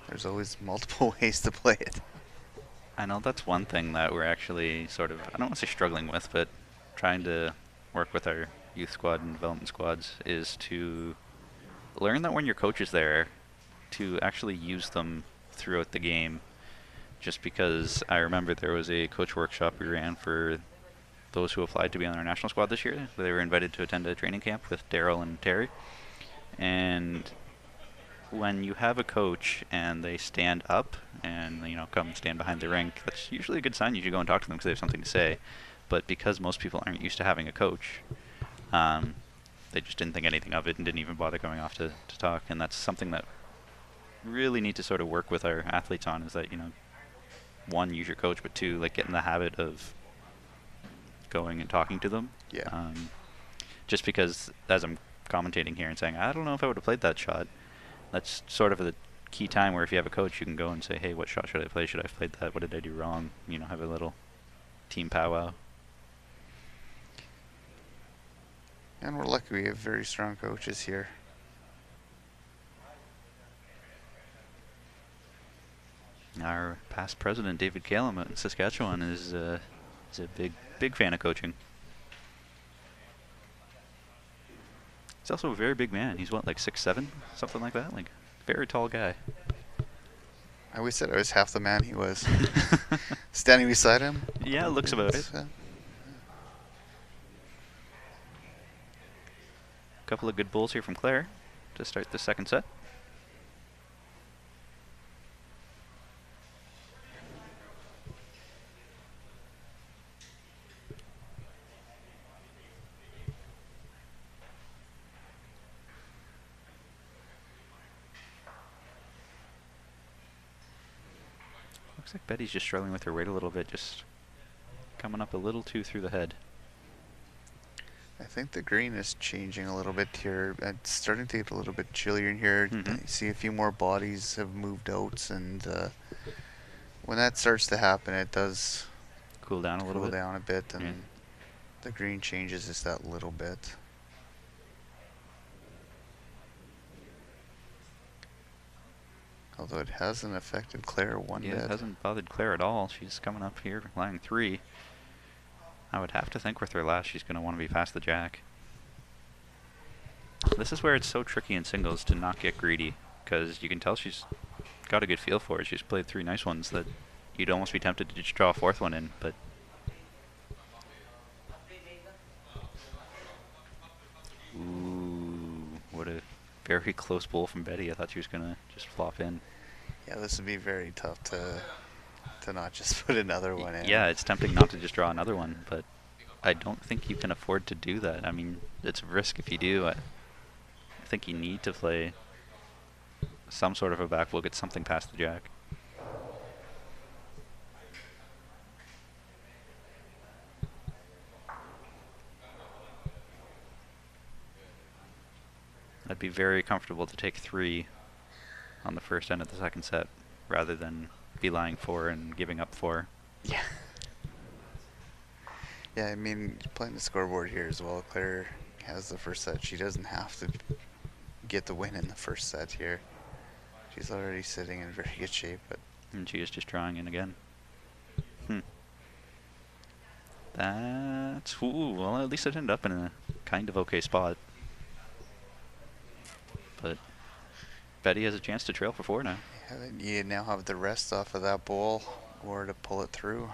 There's always multiple ways to play it. I know that's one thing that we're actually sort of, I don't want to say struggling with, but trying to work with our youth squad and development squads is to learn that when your coach is there, to actually use them throughout the game. Just because I remember there was a coach workshop we ran for those who applied to be on our national squad this year. They were invited to attend a training camp with Daryl and Terry. And when you have a coach and they stand up and, you know, come stand behind the rink, that's usually a good sign. You should go and talk to them because they have something to say. But because most people aren't used to having a coach, they just didn't think anything of it and didn't even bother going off to talk. And that's something that really need to sort of work with our athletes on, is that, you know, one, use your coach, but two, like, get in the habit of going and talking to them. Yeah. Just because, as I'm commentating here and saying, I don't know if I would have played that shot, that's sort of the key time where if you have a coach, you can go and say, hey, what shot should I play? Should I have played that? What did I do wrong? You know, have a little team powwow. And we're lucky we have very strong coaches here. Our past president, David Calum, out in Saskatchewan, is a big fan of coaching. He's also a very big man. He's what, like 6'7", something like that? Like, very tall guy. I always said I was half the man he was. Standing beside him? Yeah, looks about it. Couple of good bowls here from Claire to start the second set. Looks like Betty's just struggling with her weight a little bit, just coming up a little too through the head. I think the green is changing a little bit here. It's starting to get a little bit chillier in here. Mm-hmm. You see a few more bodies have moved out, and when that starts to happen, it does Cool down a little bit. Cool down a bit, and Yeah. the green changes just that little bit. Although it hasn't affected Claire one Yeah, bit. it hasn't bothered Claire at all. She's coming up here, laying 3. I would have to think with her last, she's going to want to be past the jack. This is where it's so tricky in singles to not get greedy, because you can tell she's got a good feel for it. She's played 3 nice ones that you'd almost be tempted to just draw a 4th one in, but... Ooh, what a very close bowl from Betty. I thought she was going to just flop in. Yeah, this would be very tough to not just put another one in. Yeah, it's tempting not to just draw another one, but I don't think you can afford to do that. I mean, it's a risk if you do. I think you need to play some sort of a back. We'll get something past the jack. I'd be very comfortable to take 3 on the first end of the second set, rather than be lying 4 and giving up 4. Yeah. Yeah, I mean, playing the scoreboard here as well. Claire has the first set. She doesn't have to get the win in the first set here. She's already sitting in very good shape, but And she is just drawing in again. That's... Ooh, well, at least it ended up in a kind of okay spot. But Betty has a chance to trail for 4 now. yeah, you now have the rest off of that bowl or to pull it through.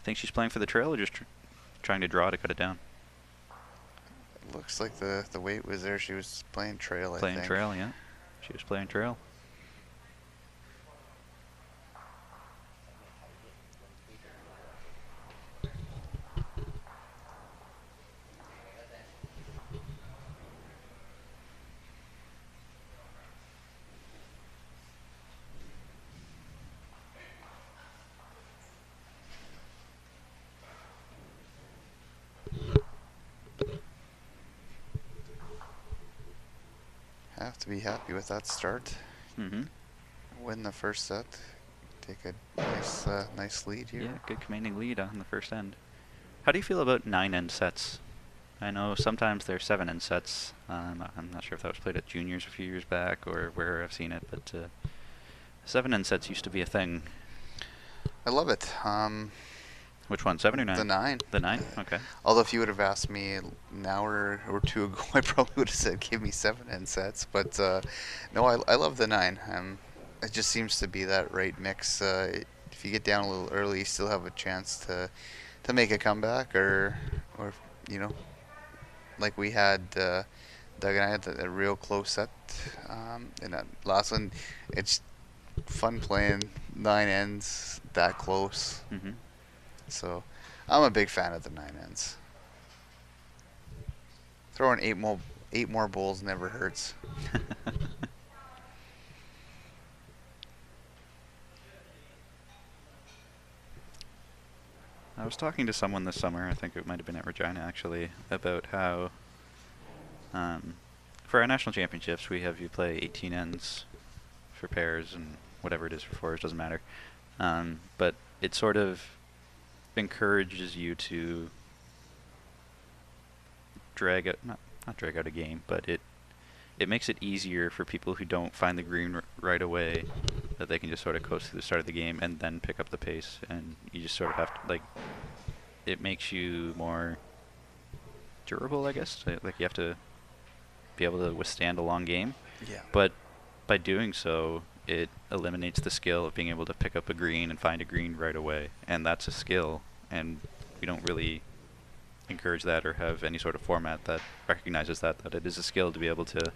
Think she's playing for the trail or just trying to draw to cut it down? It looks like the weight was there. She was playing trail, I Playing think. trail, yeah. She was playing trail. Have to be happy with that start. Mm-hmm. Win the first set. Take a nice lead here. Yeah, good commanding lead on the first end. How do you feel about 9-end sets? I know sometimes they're 7-end sets. I'm not sure if that was played at juniors a few years back or where I've seen it, but 7 end sets used to be a thing. I love it. Which one, 7 or 9? The 9. The 9? Okay. Although if you would have asked me an hour or two ago, I probably would have said give me 7 end sets. But no, I love the 9. It just seems to be that right mix. If you get down a little early, you still have a chance to make a comeback, or you know, like we had. Doug and I had a real close set in that last one. It's fun playing 9 ends that close. Mm-hmm. So I'm a big fan of the 9 ends. Throwing eight more bowls never hurts. I was talking to someone this summer, I think it might have been at Regina actually, about how for our national championships we have you play 18 ends for pairs and whatever it is for fours, doesn't matter. But it sort of encourages you to drag out, not drag out a game, but it makes it easier for people who don't find the green right away, that they can just sort of coast through the start of the game and then pick up the pace, and you just sort of have to, like, it makes you more durable, I guess. Like, you have to be able to withstand a long game. Yeah. But by doing so, it eliminates the skill of being able to pick up a green and find a green right away, and that's a skill, and we don't really encourage that or have any sort of format that recognizes that it is a skill to be able to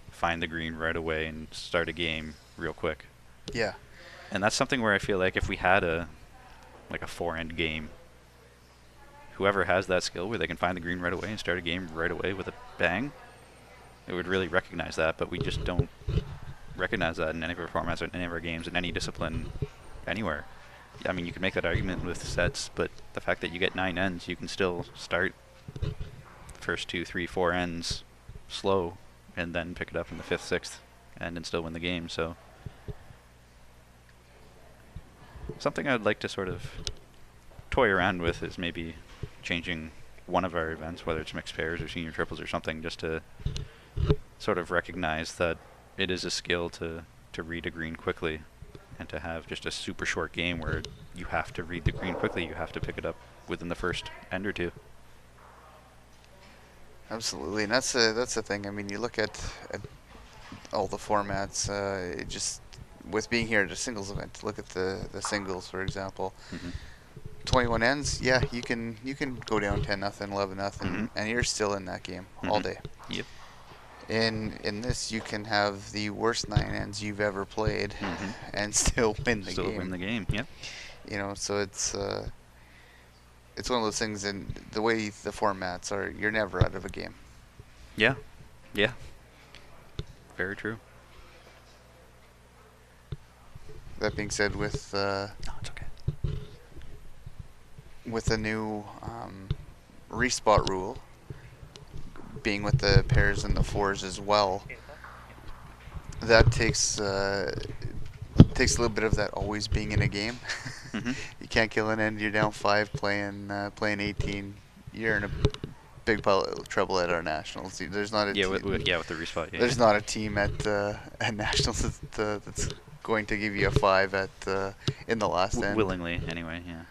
find the green right away and start a game real quick. Yeah. And that's something where I feel like if we had a 4-end game, whoever has that skill where they can find the green right away and start a game right away with a bang, it would really recognize that, but we just don't recognize that in any of our formats or in any of our games, in any discipline, anywhere. I mean, you can make that argument with sets, but the fact that you get 9 ends, you can still start the first 2, 3, 4 ends slow and then pick it up in the 5th, 6th end and still win the game. So something I'd like to sort of toy around with is maybe changing one of our events, whether it's mixed pairs or senior triples or something, just to sort of recognize that it is a skill to read a green quickly, and to have just a super short game where you have to read the green quickly, you have to pick it up within the first end or two. Absolutely, and that's the thing. I mean, you look at all the formats. It just, with being here at a singles event, look at the singles, for example. Mm-hmm. 21 ends. Yeah, you can go down 10-0, 11-0, Mm-hmm. and you're still in that game Mm-hmm. all day. Yep. In this, you can have the worst 9 ends you've ever played, Mm-hmm. and still win the game. Still win the game. Yep. You know, so it's one of those things. And the way the formats are, you're never out of a game. Yeah. Yeah. Very true. That being said, with No, it's okay. with the new respot rule, being with the pairs and the fours as well, that takes a little bit of that always being in a game. Mm-hmm. You can't kill an end. You're down 5 playing 18. You're in a big pile of trouble at our nationals. There's not a Yeah, team, with the respot. Yeah, there's not a team at nationals that's going to give you a 5 at in the last end. Willingly, anyway. Yeah.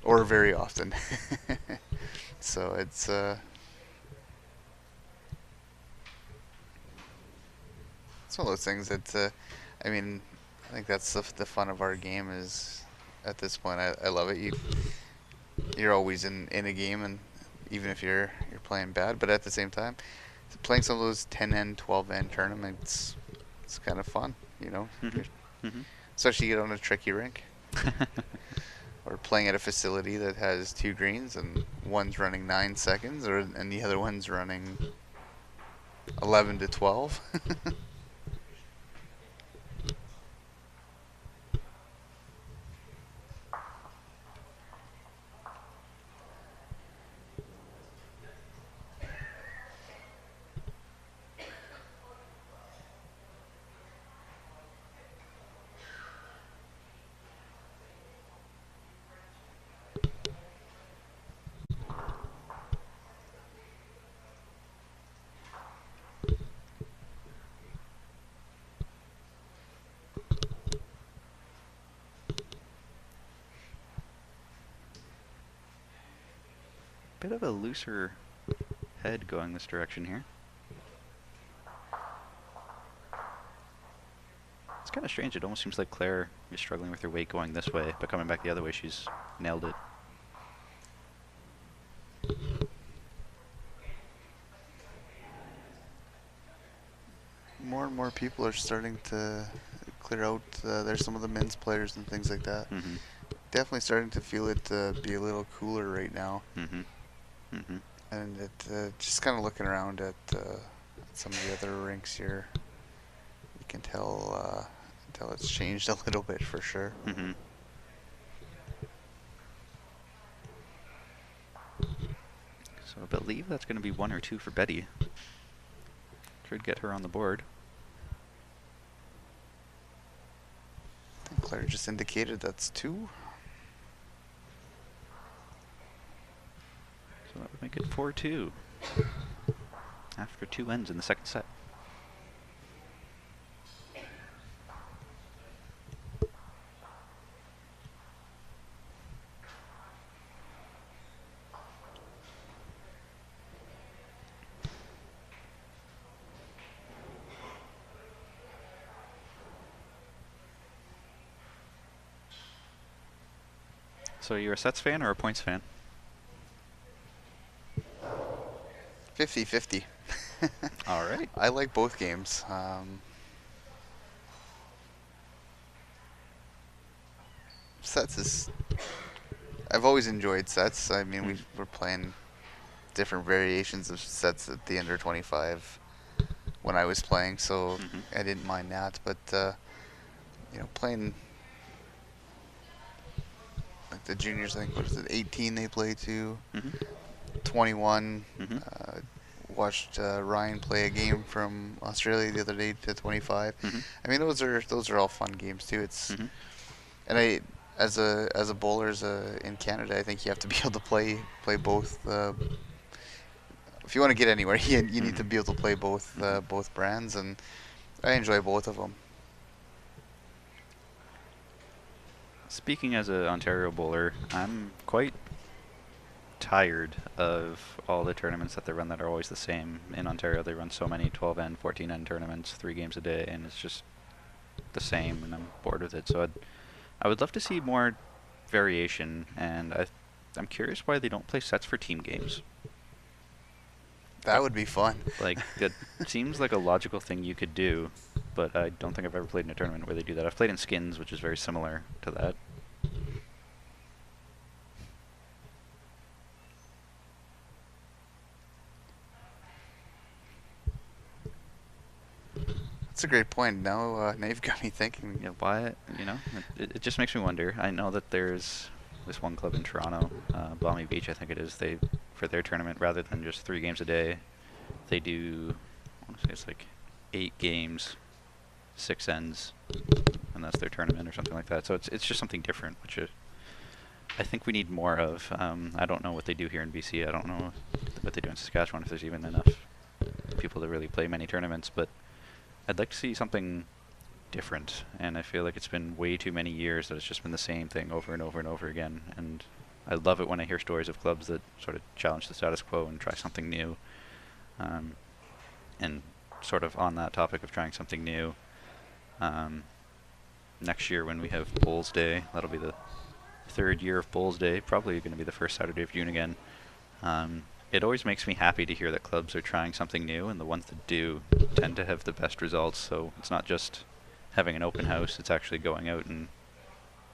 Or very often. So it's one of those things that I mean, I think that's the fun of our game is, at this point, I love it. You're always in a game, and even if you're playing bad, but at the same time, playing some of those 10-end, 12-end tournaments, it's kind of fun, you know. Mm-hmm. Mm-hmm. Especially you get on a tricky rink. Or playing at a facility that has 2 greens and one's running 9 seconds, and the other one's running 11 to 12. Bit of a looser head going this direction here. It's kind of strange. It almost seems like Claire is struggling with her weight going this way, but coming back the other way, she's nailed it. More and more people are starting to clear out. There's some of the men's players and things like that. Mm-hmm. Definitely starting to feel it be a little cooler right now. Mm-hmm. Mm-hmm. And it just kind of looking around at some of the other rinks here, you can tell it's changed a little bit for sure. Mm-hmm. So I believe that's going to be 1 or 2 for Betty. Should get her on the board. And Claire just indicated that's 2. So that would make it 4-2 after 2 ends in the second set. So you're a sets fan or a points fan? 50-50. All right. I like both games. Sets is... I've always enjoyed sets. I mean, we're playing different variations of sets at the under 25 when I was playing, so I didn't mind that. But, you know, playing... Like the juniors, I think, what is it, 18 they play to? 21. Watched Ryan play a game from Australia the other day to 25. I mean, those are all fun games too. It's and I as a bowler in Canada, I think you have to be able to play both. If you want to get anywhere, you need to be able to play both both brands, and I enjoy both of them. Speaking as an Ontario bowler, I'm quite tired of all the tournaments that they run that are always the same. In Ontario, they run so many 12N, 14N tournaments, 3 games a day, and it's just the same, and I'm bored with it. So I would love to see more variation, and I'm curious why they don't play sets for team games. That would be fun. Like, it seems like a logical thing you could do, but I don't think I've ever played in a tournament where they do that. I've played in skins, which is very similar to that. That's a great point. Now you've got me thinking. Yeah, why? You know, it just makes me wonder. I know that there's this one club in Toronto, Balmy Beach, I think it is. They, for their tournament, rather than just 3 games a day, they do, I want to say it's like 8 games, 6 ends, and that's their tournament or something like that. So it's just something different, which I think we need more of. I don't know what they do here in BC. I don't know what they do in Saskatchewan, if there's even enough people to really play many tournaments, but I'd like to see something different, and I feel like it's been way too many years that it's just been the same thing over and over and over again. And I love it when I hear stories of clubs that sort of challenge the status quo and try something new. And sort of on that topic of trying something new, next year when we have Bowls Day, that'll be the 3rd year of Bowls Day, probably going to be the first Saturday of June again. It always makes me happy to hear that clubs are trying something new, and the ones that do tend to have the best results. So it's not just having an open house, it's actually going out and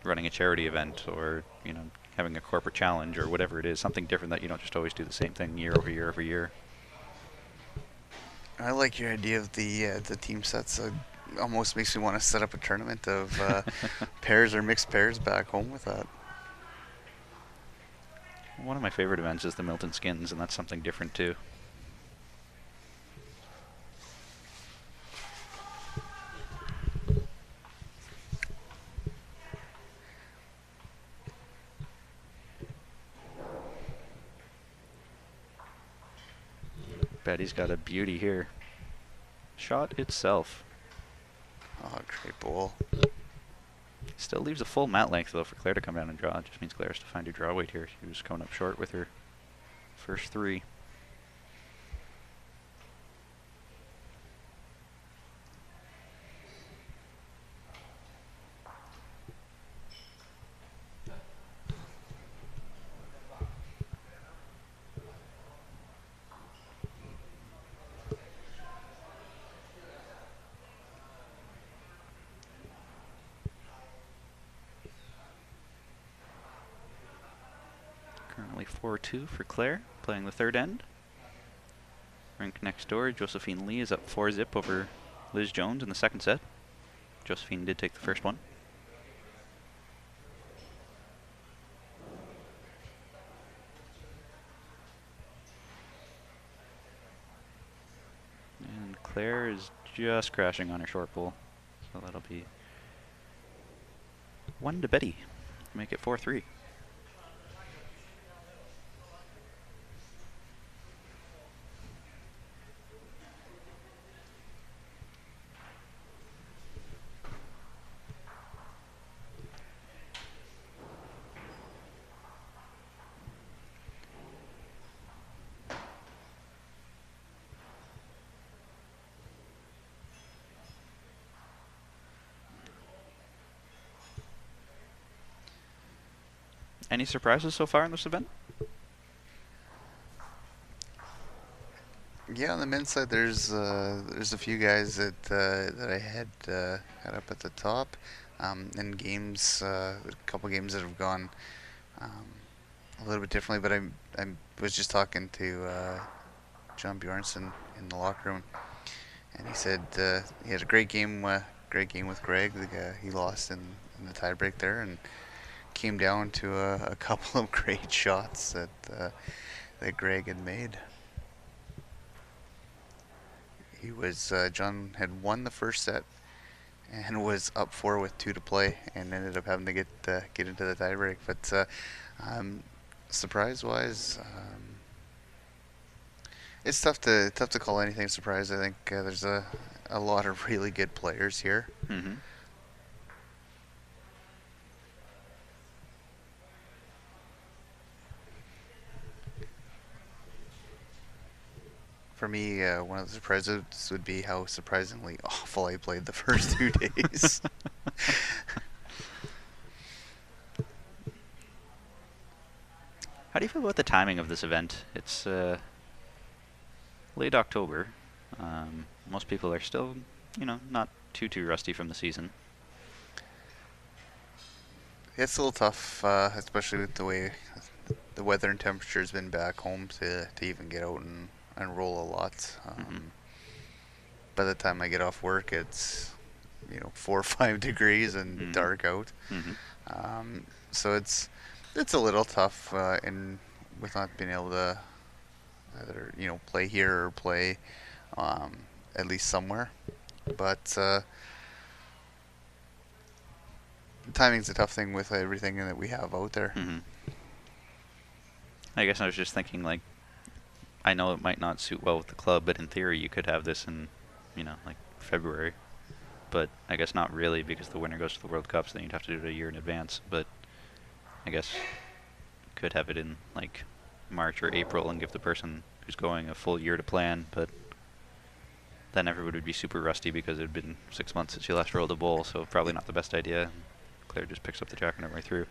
running a charity event, or, you know, having a corporate challenge, or whatever it is, something different that you don't just always do the same thing year over year over year. I like your idea of the team sets. It almost makes me want to set up a tournament of pairs or mixed pairs back home with that. One of my favorite events is the Milton Skins, and that's something different too. Betty's got a beauty here. Shot itself. Oh, great bowl. Still leaves a full mat length though for Claire to come down and draw. It just means Claire has to find her draw weight here. She was coming up short with her First three. Currently 4-2 for Claire, playing the third end. Rink next door, Josephine Lee is up 4-zip over Liz Jones in the second set. Josephine did take the first one. And Claire is just crashing on her short pole, so that'll be 1 to Betty, make it 4-3. Any surprises so far in this event? Yeah, on the men's side, there's a few guys that I had up at the top, in games, a couple games that have gone a little bit differently. But I was just talking to John Bjornsson in the locker room, and he said he had a great game with Greg. The guy he lost in the tiebreak there, and came down to a couple of great shots that Greg had made. He was John had won the first set and was up 4 with 2 to play, and ended up having to get into the tiebreak. But surprise-wise, it's tough to call anything surprise. I think there's a lot of really good players here. Mm-hmm. For me, one of the surprises would be how surprisingly awful I played the first 2 days. How do you feel about the timing of this event? It's late October. Most people are still, not too rusty from the season. It's a little tough, especially with the way the weather and temperature has been back home to even get out and roll a lot. By the time I get off work, it's 4 or 5 degrees and dark out. So it's a little tough with not being able to either play here or play at least somewhere. But timing's a tough thing with everything that we have out there. I guess I was just thinking, like, I know it might not suit well with the club, but in theory you could have this in, like February. But I guess not really, because the winner goes to the World Cup, so then you'd have to do it a year in advance. But I guess could have it in like March or April and give the person who's going a full year to plan. But then everybody would be super rusty because it had been 6 months since you last rolled a bowl, so probably not the best idea. Claire just picks up the jack and went right through.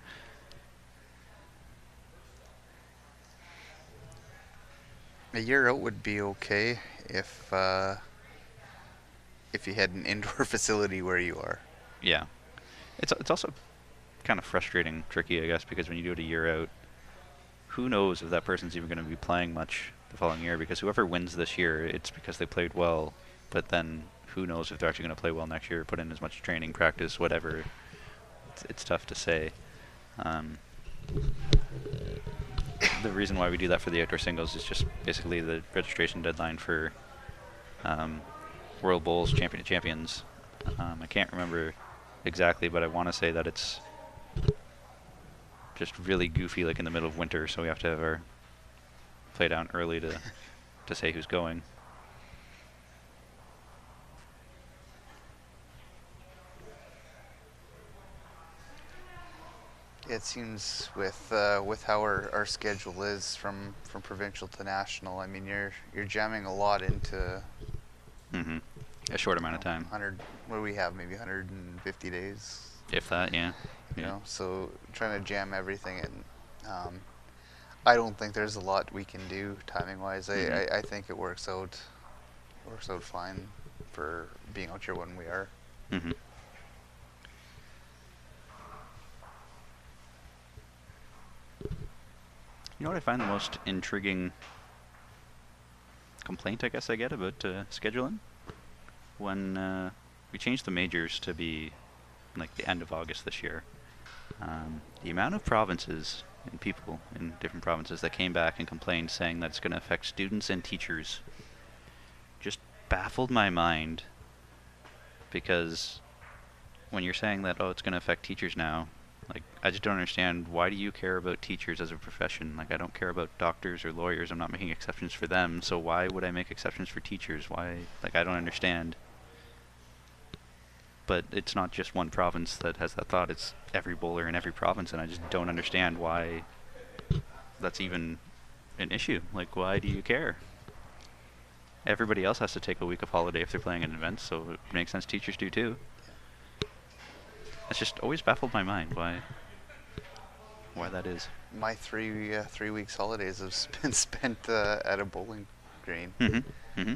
A year out would be okay if you had an indoor facility where you are. Yeah. It's also kind of frustrating, tricky, I guess, because when you do it a year out, who knows if that person's even going to be playing much the following year, because whoever wins this year, it's because they played well, but then who knows if they're actually going to play well next year, put in as much training, practice, whatever. It's tough to say. The reason why we do that for the outdoor singles is just basically the registration deadline for World Bowls, Champion of Champions. I can't remember exactly, but I want to say that it's just really goofy, like in the middle of winter, so we have to have our play down early to say who's going. It seems with how our schedule is from provincial to national. I mean, you're jamming a lot into Mm-hmm. A short amount of time. 100. What do we have? Maybe 150 days. If that, yeah. You Yeah. know, so trying to jam everything in. I don't think there's a lot we can do timing wise. I think it works out fine for being out here when we are. Mm-hmm. You know what I find the most intriguing complaint, I guess, I get about scheduling? When we changed the majors to be like the end of August this year, the amount of provinces and people in different provinces that came back and complained saying that it's going to affect students and teachers just baffled my mind, because when you're saying that, oh, it's going to affect teachers now, like, I just don't understand, why do you care about teachers as a profession? Like, I don't care about doctors or lawyers. I'm not making exceptions for them, so why would I make exceptions for teachers? Why? Like, I don't understand. But it's not just one province that has that thought. It's every bowler in every province, and I just don't understand why that's even an issue. Like, why do you care? Everybody else has to take a week of holiday if they're playing an event, so it makes sense teachers do too. It's just always baffled my mind why that is. My 3 weeks holidays have been spent at a bowling green. Mm-hmm. Mm-hmm.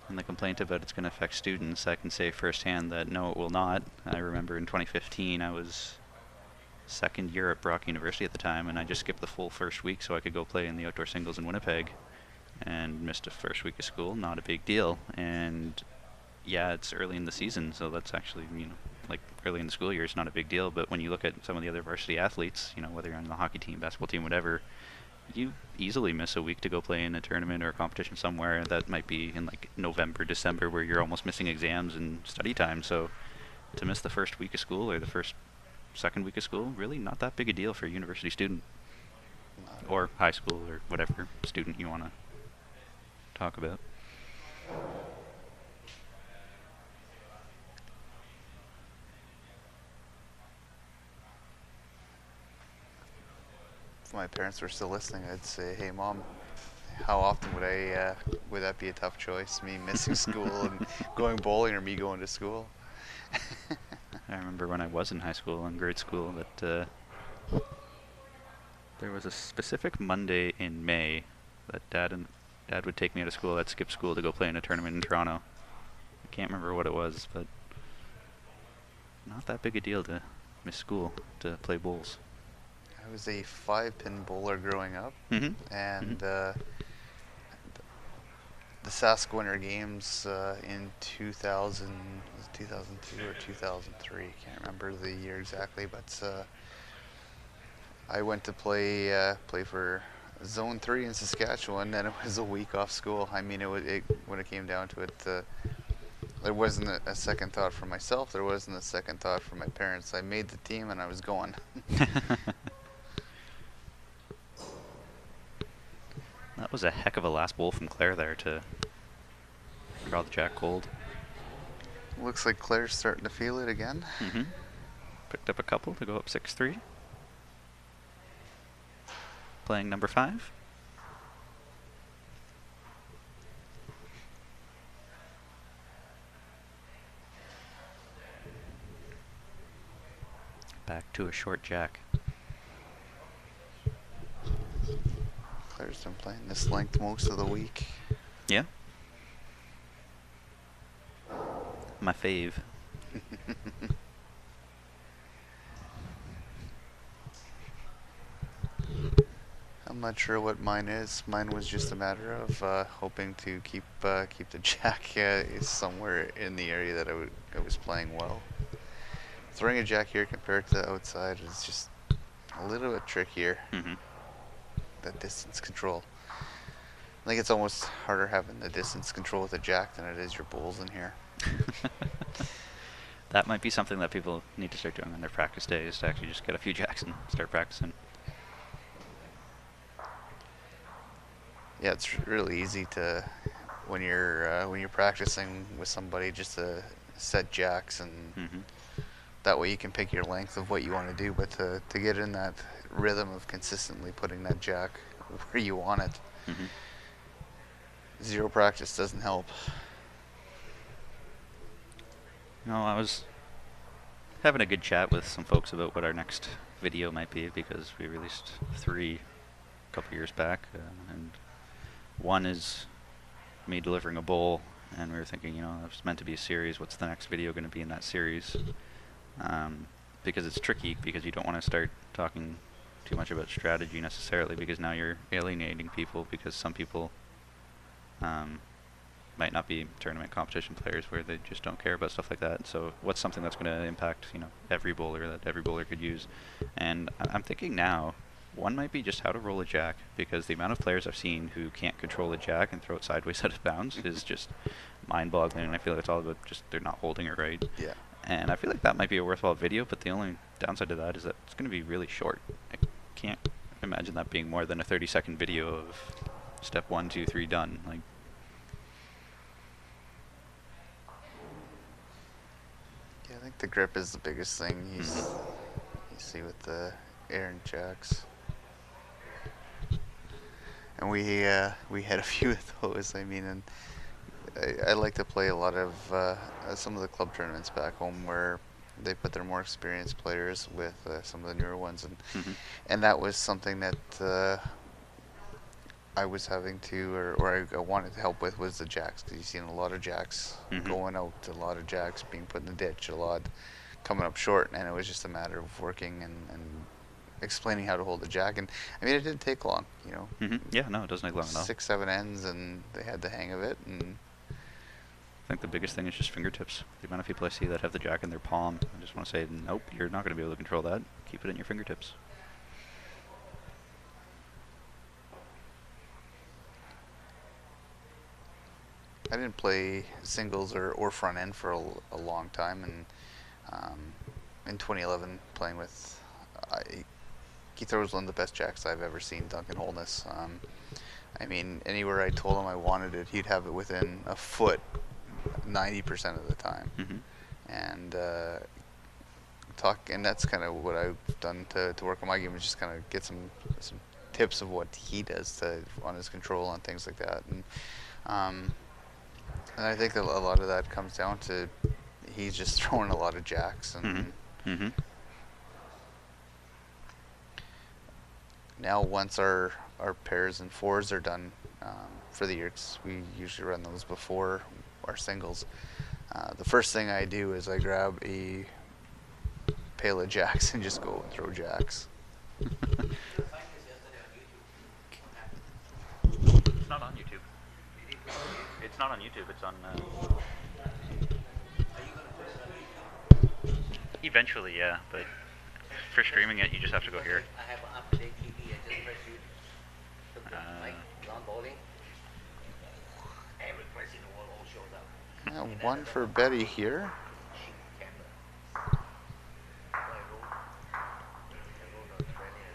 And the complaint about it's going to affect students, I can say firsthand that no, it will not. I remember in 2015, I was second year at Brock University at the time, and I just skipped the full first week so I could go play in the outdoor singles in Winnipeg, and missed the first week of school. Not a big deal. And yeah, it's early in the season, so that's actually, like, early in the school year, it's not a big deal. But when you look at some of the other varsity athletes, whether you're on the hockey team, basketball team, whatever, you easily miss a week to go play in a tournament or a competition somewhere that might be in like November, December, where you're almost missing exams and study time. So to miss the first week of school or the second week of school, really not that big a deal for a university student or high school or whatever student you want to talk about. If my parents were still listening, I'd say, "Hey, Mom, how often would that be a tough choice? Me missing school and going bowling, or me going to school?" I remember when I was in high school and grade school that there was a specific Monday in May that Dad would take me out of school. I'd skip school to go play in a tournament in Toronto. I can't remember what it was, but not that big a deal to miss school to play bowls. I was a 5-pin bowler growing up, Mm-hmm. and the Sask Winter Games in 2000, was it 2002 or 2003? Can't remember the year exactly, but I went to play for Zone 3 in Saskatchewan, and it was a week off school. I mean, when it came down to it, there wasn't a second thought for myself. There wasn't a second thought for my parents. I made the team, and I was going. That was a heck of a last bowl from Claire there to draw the jack cold. Looks like Claire's starting to feel it again. Mm-hmm. Picked up a couple to go up 6-3. Playing number 5. Back to a short jack. Claire's been playing this length most of the week. Yeah. My fave. I'm not sure what mine is. Mine was just a matter of hoping to keep the jack somewhere in the area that I was playing well. Throwing a jack here compared to the outside is just a little bit trickier. Mm-hmm. The distance control. I think it's almost harder having the distance control with a jack than it is your bowls in here. that might be something that people need to start doing on their practice days, to actually just get a few jacks and start practicing. Yeah, it's really easy to when you're practicing with somebody just to set jacks, and Mm-hmm. that way you can pick your length of what you want to do. But to get in that rhythm of consistently putting that jack where you want it, Mm-hmm. zero practice doesn't help. No, I was having a good chat with some folks about what our next video might be, because we released 3 a couple years back, and one is me delivering a bowl, and we were thinking, it's meant to be a series. What's the next video going to be in that series? Because it's tricky, because you don't want to start talking too much about strategy necessarily, because now you're alienating people, because some people might not be tournament competition players where they just don't care about stuff like that. So what's something that's going to impact, every bowler, that every bowler could use? And I'm thinking now, one might be just how to roll a jack, because the amount of players I've seen who can't control a jack and throw it sideways out of bounds is just mind-boggling, and I feel like it's all about just they're not holding it right. Yeah. And I feel like that might be a worthwhile video, but the only downside to that is that it's going to be really short. I can't imagine that being more than a 30-second video of step 1, 2, 3 done. Like, Yeah, I think the grip is the biggest thing you see with the Aaron jacks. And we had a few of those. I mean, and I like to play a lot of some of the club tournaments back home where they put their more experienced players with some of the newer ones, and that was something that I was having to, or I wanted to help with, was the jacks, because you've seen a lot of jacks going out, a lot of jacks being put in the ditch, a lot coming up short, and it was just a matter of working and explaining how to hold the jack. And I mean, it didn't take long, Yeah, no, it doesn't take long at all. 6, 7 ends, and they had the hang of it. And I think the biggest thing is just fingertips. The amount of people I see that have the jack in their palm, I just want to say, nope, you're not going to be able to control that. Keep it in your fingertips. I didn't play singles or front end for a long time, and in 2011, playing with he throws one of the best jacks I've ever seen, Duncan Holness. I mean, anywhere I told him I wanted it, he'd have it within a foot 90% of the time. And and that's kind of what I've done to work on my game, is just kind of get some tips of what he does on his control and things like that. And I think a lot of that comes down to he's just throwing a lot of jacks. And now, once our pairs and fours are done for the year, 'cause we usually run those before our singles, the first thing I do is I grab a pail of jacks and just go and throw jacks. It's not on YouTube. It's not on YouTube. It's on. Eventually, yeah, but for streaming it, you just have to go here. I have an up-to-date TV. I just press you. Took the mic, lawn bowling. Every press in the world all shows up. Yeah, one for Betty here. Cheap camera. So I wrote Australia.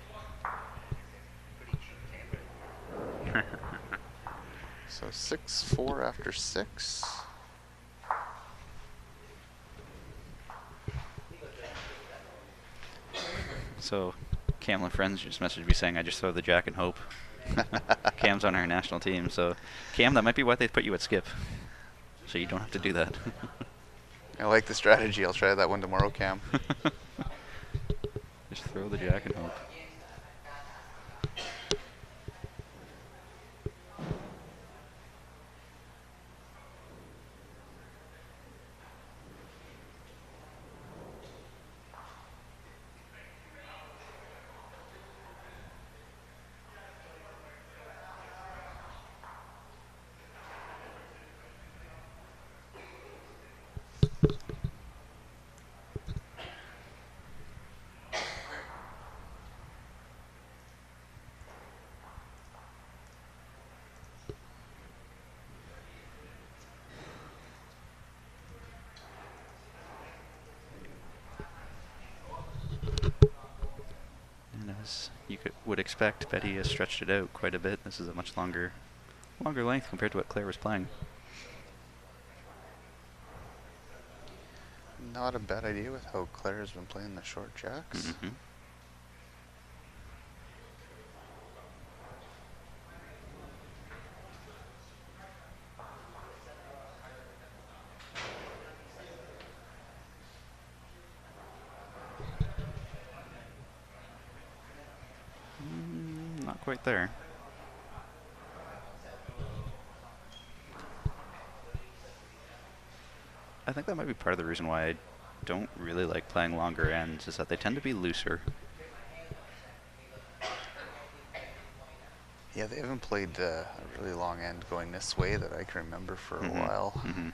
Pretty cheap camera. So 6-4 after 6. So, Camlin Friends just messaged me saying I just throw the jack and hope. Cam's on our national team, so Cam, that might be why they put you at skip, so you don't have to do that. I like the strategy. I'll try that one tomorrow, Cam. Just throw the jack and hope. As you would expect, Betty has stretched it out quite a bit. This is a much longer length compared to what Claire was playing. Not a bad idea with how Claire has been playing the short jacks. Mm-hmm. Not quite there. I think that might be part of the reason why I don't really like playing longer ends, is that they tend to be looser. Yeah, they haven't played a really long end going this way that I can remember for a while. Mm-hmm.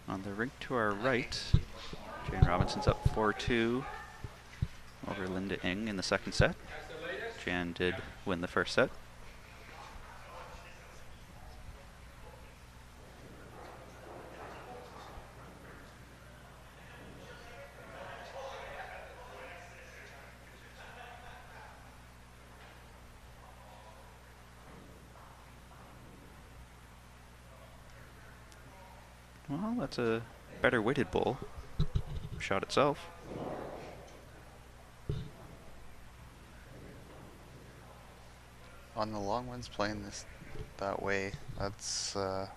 On the rink to our right, Jane Robinson's up 4-2 over Linda Ng in the second set. Jan did win the first set. Well, that's a better weighted ball. Shot itself. On the long ones playing this that way, that's a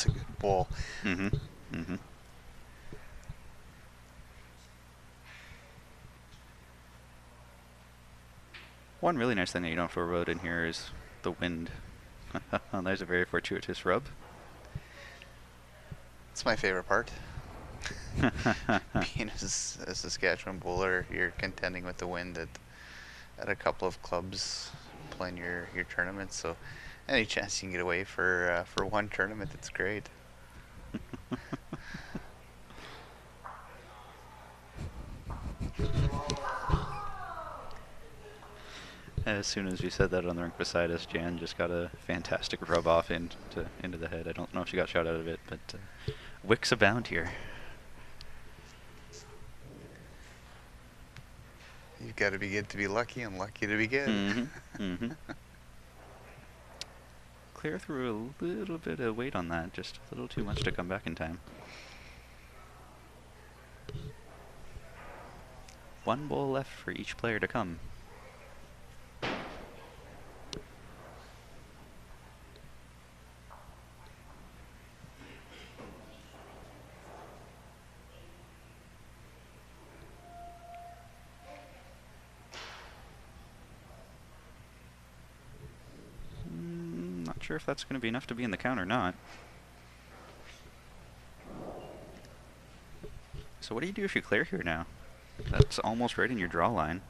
good ball. Mm-hmm. Mm-hmm. One really nice thing that you don't have to worry about in here is the wind. There's a very fortuitous rub. It's my favorite part. Being a Saskatchewan bowler, you're contending with the wind at a couple of clubs playing your tournaments. So any chance you can get away for one tournament, it's great. As soon as we said that on the rink beside us, Jan just got a fantastic rub off into the head. I don't know if she got shot out of it, but wicks abound here. You've got to be good to be lucky and lucky to be good. Mm-hmm. Mm-hmm. Claire threw a little bit of weight on that, just a little too much to come back in time. One ball left for each player to come. Not sure if that's going to be enough to be in the count or not. So what do you do if you clear here now? That's almost right in your draw line.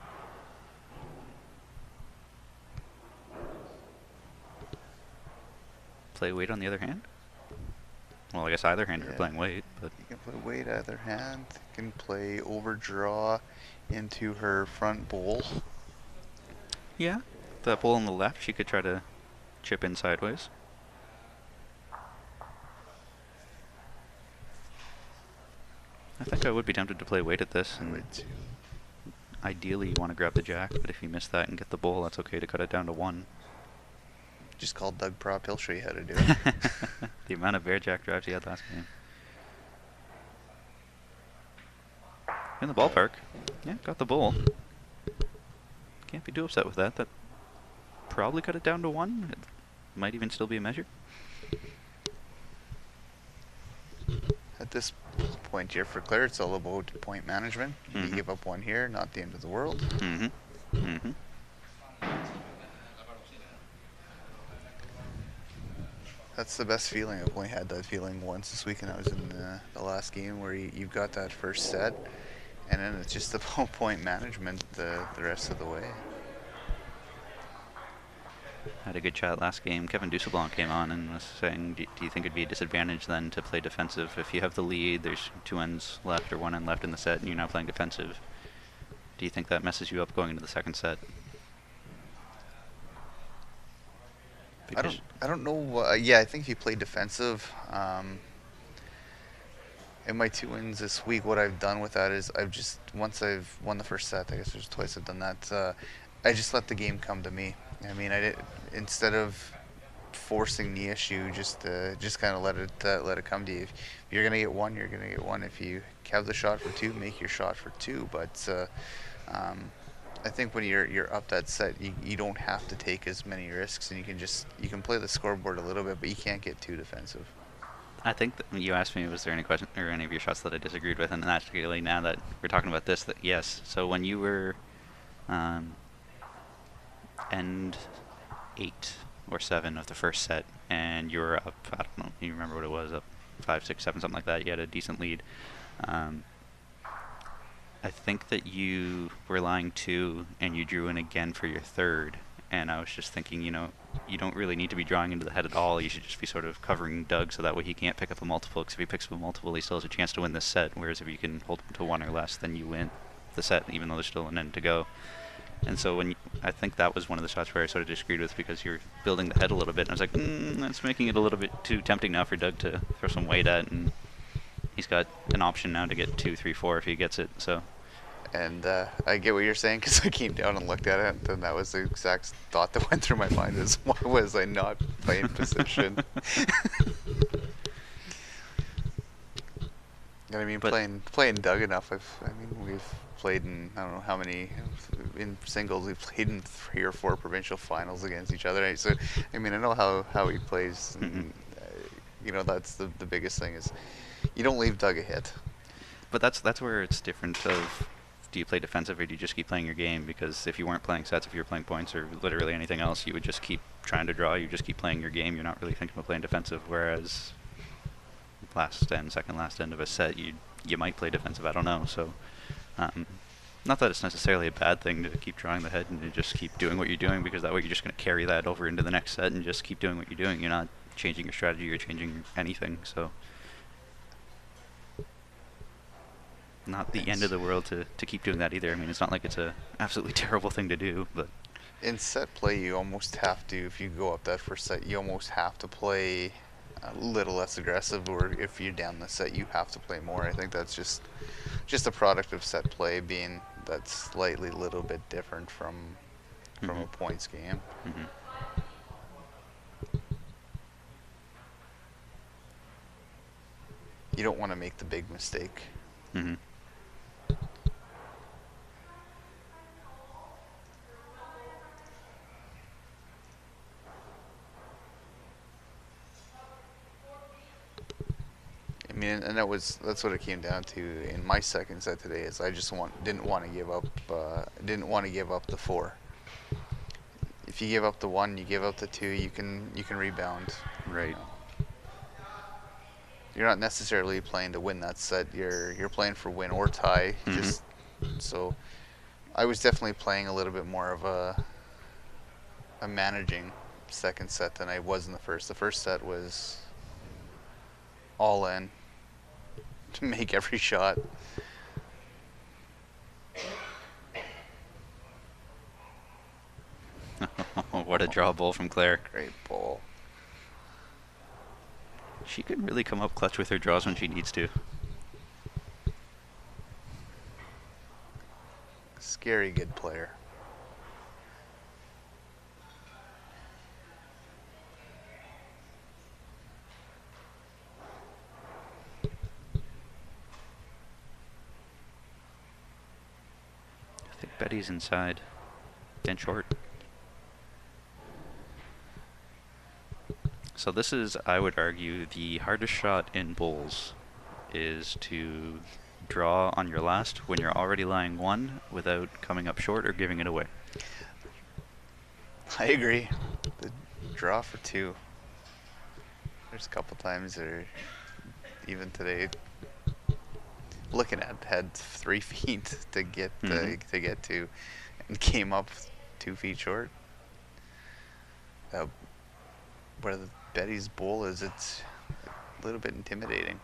Play weight on the other hand? Well, I guess either hand you're playing weight, but... You can play weight either hand. You can play overdraw into her front bowl. Yeah, that bowl on the left, she could try to chip in sideways. I think I would be tempted to play weight at this. I would too. Ideally, you want to grab the jack, but if you miss that and get the bowl, that's okay to cut it down to 1. Just call Doug Prop, he'll show you how to do it. The amount of bear jack drives he had last game. In the ballpark. Yeah, got the bowl. Can't be too upset with that. That probably cut it down to 1. It might even still be a measure. At this point here for Claire, it's all about point management. You give up 1 here, not the end of the world. Mm-hmm. Mm-hmm. That's the best feeling. I've only had that feeling once this weekend. I was in the last game where you've got that first set, and then it's just about point management the rest of the way. Had a good chat last game. Kevin Dusselblanc came on and was saying, do you think it'd be a disadvantage then to play defensive? If you have the lead, there's 2 ends left or 1 end left in the set, and you're now playing defensive. Do you think that messes you up going into the second set? Because I don't know. Yeah, I think if you play defensive, in my 2 wins this week, what I've done with that is I've just once I've won the first set, I guess there's twice I've done that. I just let the game come to me. I mean, I did instead of forcing the issue, just kind of let it come to you. If you're gonna get one, you're gonna get one. If you have the shot for two, make your shot for two. But I think when you're up that set, you don't have to take as many risks, and you can play the scoreboard a little bit, but you can't get too defensive. I think that you asked me, was there any question or any of your shots that I disagreed with, and naturally now that we're talking about this, that yes. So when you were end 8 or 7 of the first set, and you were up, I don't know, you remember what it was, up 5, 6, 7, something like that. You had a decent lead. I think that you were lying 2, and you drew in again for your third. And I was just thinking, you don't really need to be drawing into the head at all. You should just be sort of covering Doug so that way he can't pick up a multiple. Because if he picks up a multiple, he still has a chance to win this set. Whereas if you can hold him to 1 or less, then you win the set, even though there's still an end to go. And so I think that was one of the shots where I sort of disagreed with, because you're building the head a little bit. And I was like, that's making it a little bit too tempting now for Doug to throw some weight at. And he's got an option now to get 2, 3, 4 if he gets it. So. And I get what you're saying, because I came down and looked at it, and that was the exact thought that went through my mind: is why was I not playing position? And I mean, But playing Doug enough. We've played in, I don't know how many, in singles. We've played in 3 or 4 provincial finals against each other. So I mean, I know how he plays. And, that's the biggest thing is you don't leave Doug a hit. But that's where it's different of, do you play defensive or do you just keep playing your game? Because if you weren't playing sets, if you were playing points or literally anything else, you would just keep trying to draw. You just keep playing your game. You're not really thinking about playing defensive. Whereas second last end of a set, you might play defensive. I don't know. So not that it's necessarily a bad thing to keep drawing the head and to just keep doing what you're doing, because that way you're just going to carry that over into the next set and just keep doing what you're doing. You're not changing your strategy or changing anything. So. Not the end of the world to keep doing that either. I mean, it's not like it's a absolutely terrible thing to do, but in set play, you almost have to, if you go up that first set, you almost have to play a little less aggressive, or if you're down the set, you have to play more. I think that's just a product of set play being that slightly little bit different from a points game. You don't want to make the big mistake. I mean, and that's what it came down to in my second set today. Is I just didn't want to give up the 4. If you give up the 1, you give up the 2, you can rebound. Right. You're not necessarily playing to win that set. You're playing for win or tie. So I was definitely playing a little bit more of a managing second set than I was in the first. The first set was all in to make every shot. What a draw ball from Claire. Great ball. She can really come up clutch with her draws when she needs to. Scary good player. I think Betty's inside. And short. So this is, I would argue, the hardest shot in bowls is to draw on your last when you're already lying 1 without coming up short or giving it away. I agree. The draw for 2. There's a couple times, or even today, looking at had 3 feet to get to, and came up 2 feet short. Where the Betty's bowl is, it's a little bit intimidating.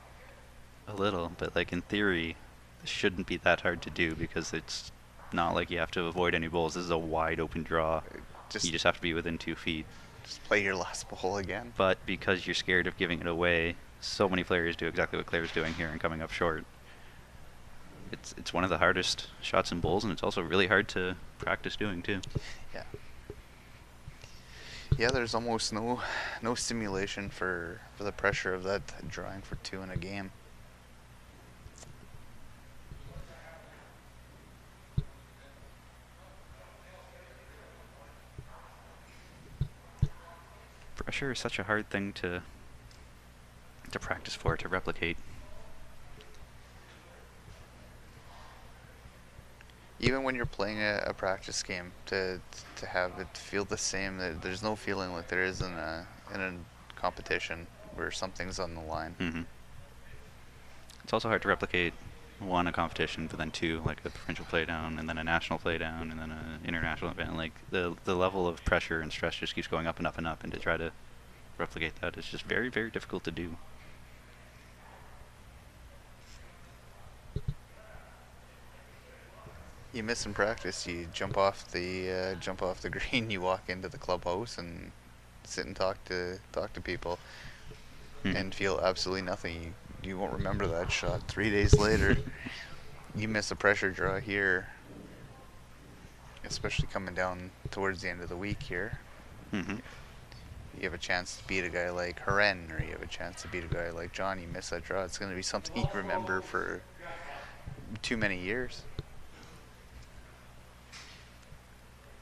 A little, but like in theory, it shouldn't be that hard to do, because it's not like you have to avoid any bowls. This is a wide open draw. You just have to be within 2 feet. Just play your last bowl again. But because you're scared of giving it away, so many players do exactly what Claire's doing here and coming up short. It's one of the hardest shots in bowls, and it's also really hard to practice doing too. Yeah. Yeah, there's almost no stimulation for the pressure of that drawing for 2 in a game. Pressure is such a hard thing to practice for, to replicate. Even when you're playing a practice game, to have it feel the same, there's no feeling like there is in a competition where something's on the line. Mm-hmm. It's also hard to replicate, 1, a competition, but then 2, like a provincial playdown, and then a national playdown, and then an international event. Like the level of pressure and stress just keeps going up and up and up, and to try to replicate that is just very, very difficult to do. You miss in practice, you jump off the green, you walk into the clubhouse and sit and talk to people, and feel absolutely nothing. You won't remember that shot 3 days later. You miss a pressure draw here, especially coming down towards the end of the week here. Mm-hmm. You have a chance to beat a guy like Haren, or you have a chance to beat a guy like John. You miss that draw, it's going to be something you remember for too many years.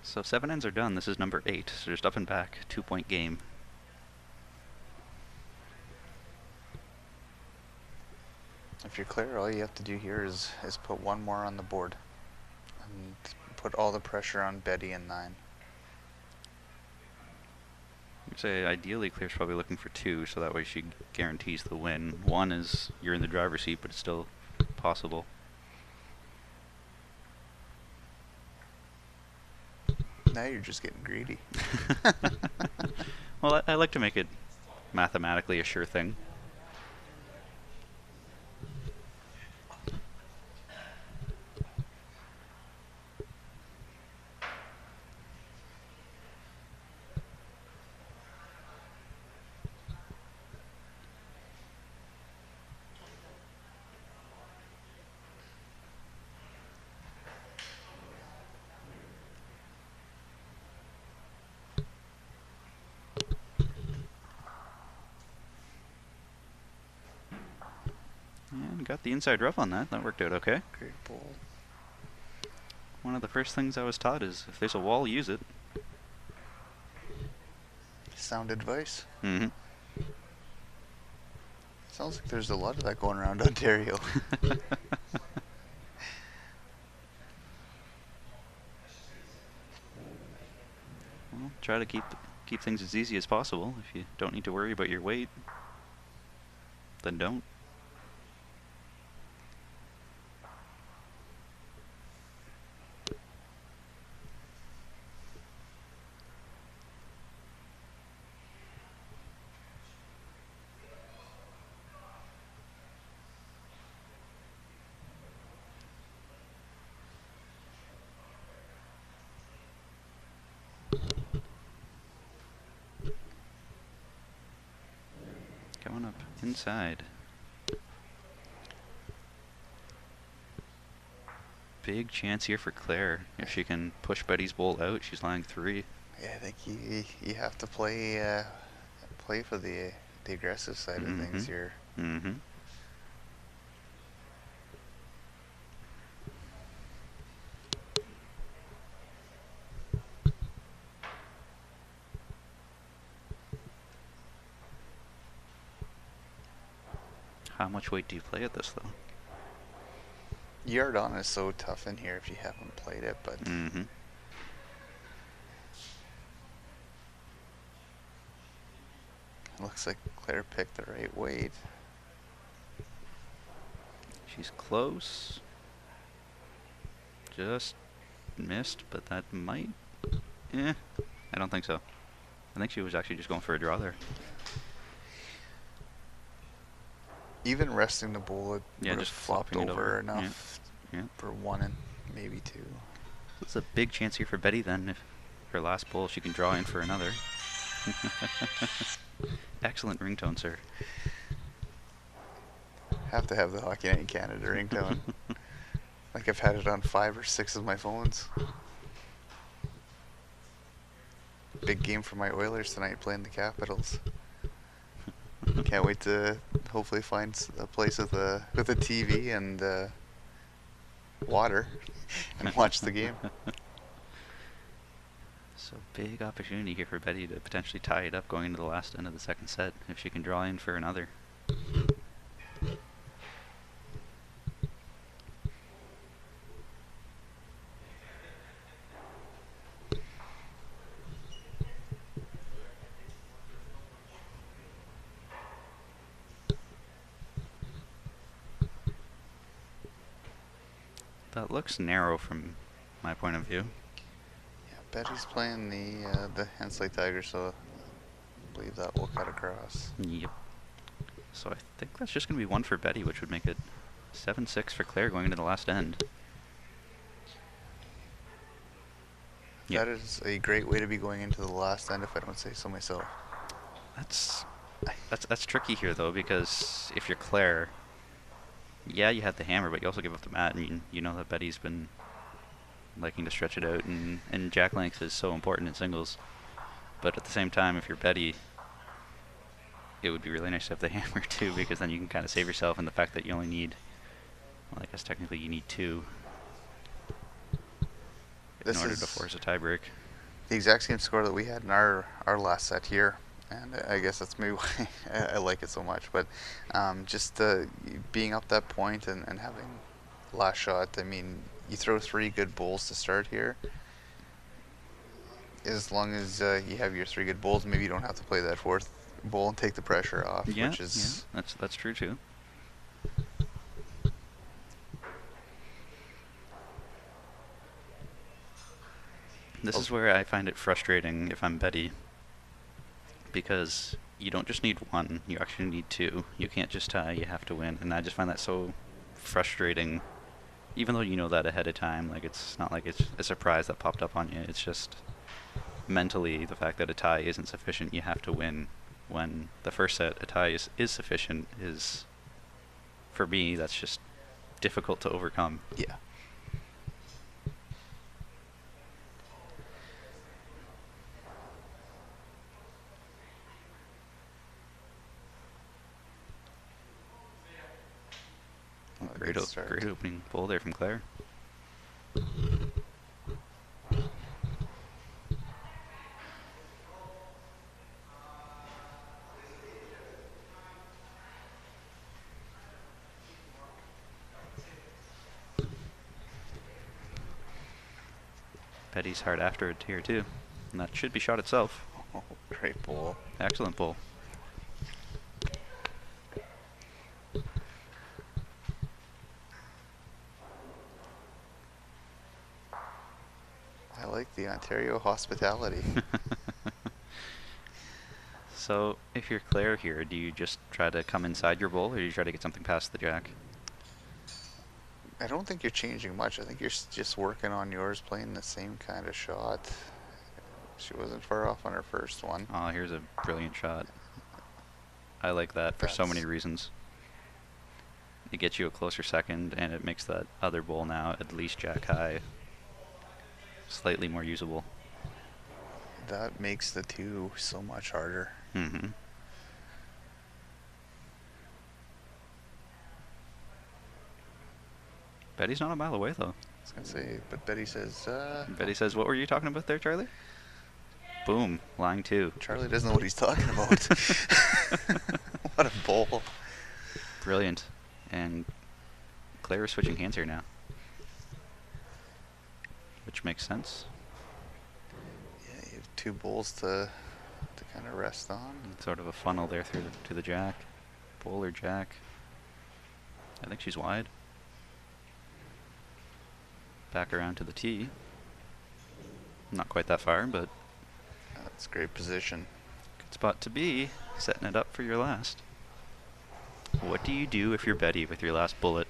So 7 ends are done. This is number 8. So just up and back, 2-point game. If you're Claire, all you have to do here is put 1 more on the board and put all the pressure on Betty and 9. I'd say ideally Claire's probably looking for 2, so that way she guarantees the win. 1 is you're in the driver's seat, but it's still possible. Now you're just getting greedy. Well, I like to make it mathematically a sure thing. And got the inside rough on that. That worked out okay. Great bowl. One of the first things I was taught is if there's a wall, use it. Sound advice. Mm-hmm. Sounds like there's a lot of that going around Ontario. Well, try to keep things as easy as possible. If you don't need to worry about your weight, then don't. Coming up inside. Big chance here for Claire. If she can push Betty's bowl out, she's lying 3. Yeah, I think you have to play for the aggressive side of things here. Mm-hmm. How much weight do you play at this, though? Yard on is so tough in here if you haven't played it, but Mm-hmm. it looks like Claire picked the right weight. She's close. Just missed, but that might... I don't think so. I think she was actually just going for a draw there. Even resting the bowl, it Yeah, would have just flopped flopping it over over. enough Yeah. for 1 and maybe 2. It's a big chance here for Betty then. If her last bowl, she can draw in for another. Excellent ringtone, sir. Have to have the Hockey Night in Canada ringtone. Like I've had it on 5 or 6 of my phones. Big game for my Oilers tonight, playing the Capitals. Can't wait to hopefully find a place with a TV and water and watch the game. So big opportunity here for Betty to potentially tie it up going into the last end of the second set if she can draw in for another. That looks narrow from my point of view. Yeah, Betty's playing the Hensley Tigers, so I believe that will cut across. Yep. So I think that's just going to be one for Betty, which would make it 7-6 for Claire going into the last end. That is a great way to be going into the last end, if I don't say so myself. That's tricky here though, because if you're Claire, yeah, you had the hammer, but you also give up the mat, and you know that Betty's been liking to stretch it out, and jack length is so important in singles. But at the same time, if you're Betty, it would be really nice to have the hammer too, because then you can kind of save yourself in the fact that you only need, well, I guess technically you need 2 in order to force a tiebreak. The exact same score that we had in our last set here, and I guess that's maybe why I like it so much. But just being up that point and having last shot, I mean, you throw 3 good bowls to start here. As long as you have your 3 good bowls, maybe you don't have to play that 4th bowl and take the pressure off. Yeah, which is that's true too. This is where I find it frustrating if I'm Betty, because you don't just need 1, you actually need 2. You can't just tie, you have to win, and I just find that so frustrating, even though you know that ahead of time. Like, it's not like it's a surprise that popped up on you, it's just mentally the fact that a tie isn't sufficient, you have to win, when the first set a tie is sufficient, is, for me, that's just difficult to overcome. Yeah. Great opening bowl there from Claire. Betty's hard after it here too, and that should be shot itself. Oh, great bowl. Excellent bowl. I like the Ontario hospitality. So, if you're Claire here, do you just try to come inside your bowl, or do you try to get something past the jack? I don't think you're changing much. I think you're just working on yours, playing the same kind of shot. She wasn't far off on her first one. Oh, here's a brilliant shot. I like that for so many reasons. It gets you a closer second, and it makes that other bowl now at least jack high slightly more usable. That makes the 2 so much harder. Mm-hmm. Betty's not a mile away, though. I was going to say, but Betty says... Betty says, what were you talking about there, Charlie? Boom, line 2. Charlie doesn't know what he's talking about. What a bowl. Brilliant. And Claire is switching hands here now, which makes sense. Yeah, you have 2 bowls to kind of rest on. Sort of a funnel there through to the jack. Bowl or jack. I think she's wide. Back around to the tee. Not quite that far, but That's great position. good spot to be, setting it up for your last. What do you do if you're Betty with your last bullet?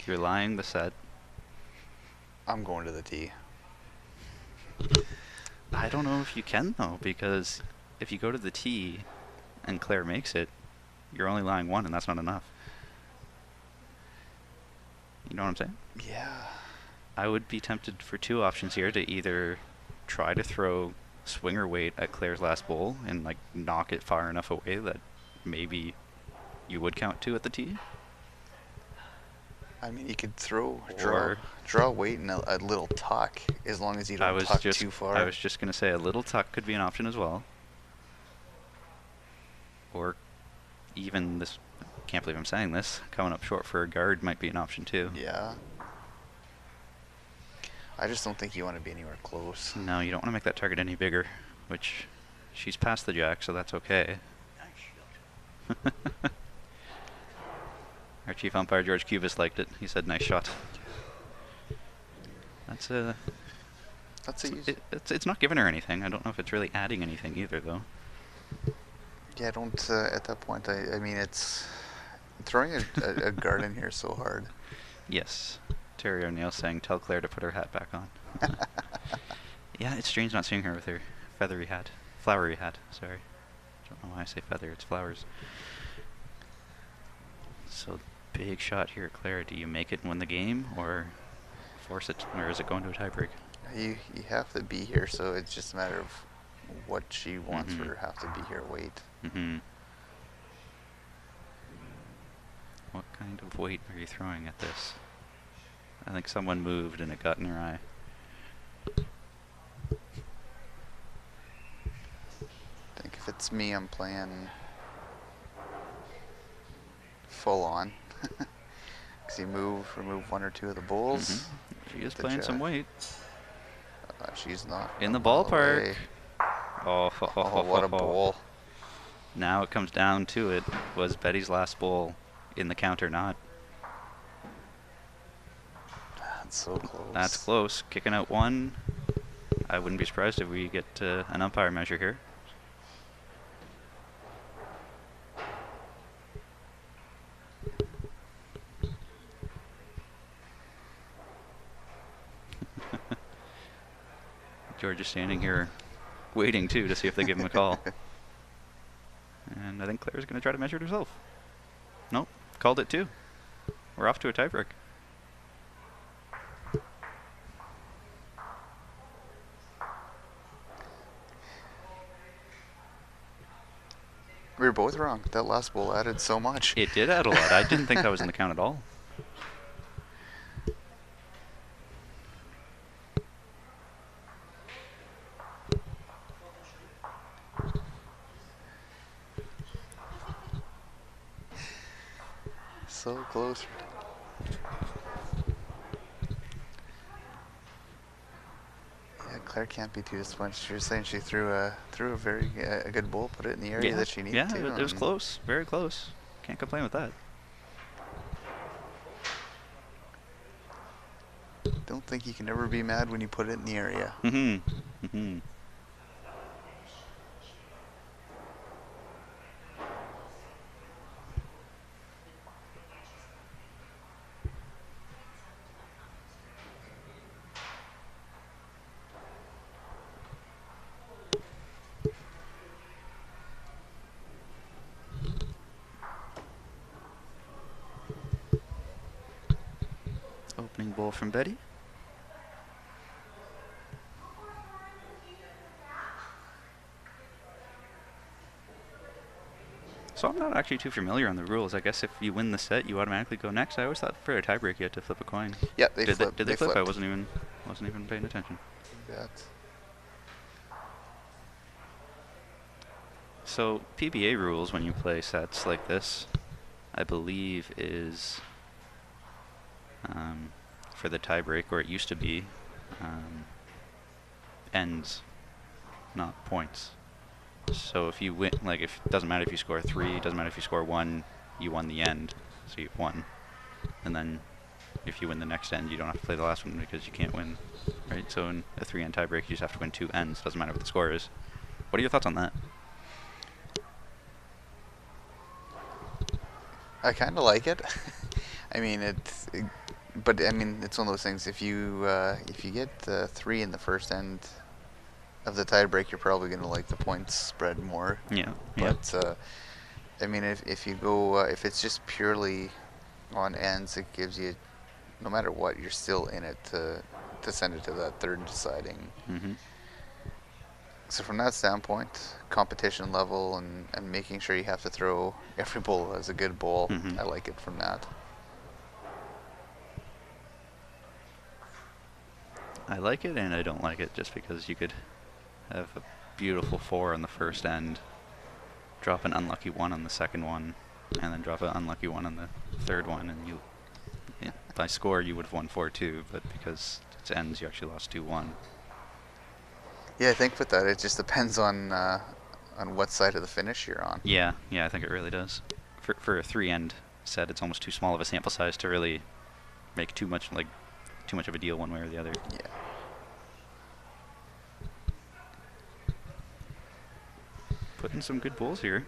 You're lying the set. I'm going to the tee. I don't know if you can though, because if you go to the tee and Claire makes it, you're only lying one, and that's not enough. You know what I'm saying? Yeah. I would be tempted for two options here to either try to throw swinger weight at Claire's last bowl and like knock it far enough away that maybe you would count two at the tee, I mean, you could throw or draw weight in a little tuck as long as you don't tuck too far. I was just gonna say a little tuck could be an option as well, or even this. Can't believe I'm saying this. Coming up short for a guard might be an option too. Yeah. I just don't think you want to be anywhere close. No, you don't want to make that target any bigger, which she's past the jack, so that's okay. Nice shot. Our chief umpire, George Cubis, liked it. He said, nice shot. That's a... That's a easy. It's not giving her anything. I don't know if it's really adding anything either, though. Yeah, don't, at that point, I mean, it's... Throwing a guard in here is so hard. Yes. Terry O'Neill saying, tell Claire to put her hat back on. Yeah, it's strange not seeing her with her feathery hat. Flowery hat, sorry. Don't know why I say feather, it's flowers. So, big shot here, Claire. Do you make it and win the game, or force it, or is it going to a tiebreak? You have to be here, so it's just a matter of what she wants Mhm. for have to be here weight. Mm-hmm. What kind of weight are you throwing at this? I think someone moved and it got in her eye. I think if it's me, I'm playing full on. Because you remove one or two of the bulls. Mhm. She is the playing some jack. weight. She's not In the all ballpark. way. Oh, Oh, what a bowl. Now it comes down to it. Was Betty's last bowl in the count or not? That's so close. That's close. Kicking out one. I wouldn't be surprised if we get an umpire measure here. George is standing here waiting too to see if they give him a call. And I think Claire's going to try to measure it herself. Nope, called it too. We're off to a tiebreak. We were both wrong. That last bowl added so much. It did add a lot. I didn't think that was in the count at all. So close. Yeah, Claire can't be too disappointed. She was saying she threw a very a good bowl, put it in the area that she needed yeah, to. it was and close. Very close. Can't complain with that. Don't think you can ever be mad when you put it in the area. Mm-hmm. Mm-hmm. Opening bowl from Betty. So I'm not actually too familiar on the rules. I guess if you win the set, you automatically go next. I always thought for a tiebreak you had to flip a coin. Yeah, they did flipped. Did they flip? I flipped. wasn't even paying attention. That. So PBA rules when you play sets like this, I believe is for the tiebreak, or it used to be ends, not points. So if you win, like if it doesn't matter if you score 3, it doesn't matter if you score 1, you won the end, so you've won. And then if you win the next end, you don't have to play the last one because you can't win, right? So in a 3-end tiebreak, you just have to win 2 ends. Doesn't matter what the score is. What are your thoughts on that? I kind of like it. I mean, but I mean, it's one of those things. If you get 3 in the first end, of the tiebreak, you're probably going to like the points spread more. Yeah. Yeah. But I mean, if you go if it's just purely on ends, it gives you, no matter what, you're still in it to send it to that third deciding. Mhm. So from that standpoint, competition level and making sure you have to throw every bowl as a good bowl, Mhm. I like it from that. I like it and I don't like it just because you could have a beautiful 4 on the first end, drop an unlucky 1 on the second one, and then drop an unlucky 1 on the third one, and you, yeah, by score you would have won 4-2, but because it's ends you actually lost 2-1. Yeah, I think with that, it just depends on what side of the finish you're on. Yeah, I think it really does. For a 3-end set, it's almost too small of a sample size to really make too much of a deal one way or the other. Yeah. Putting some good bowls here.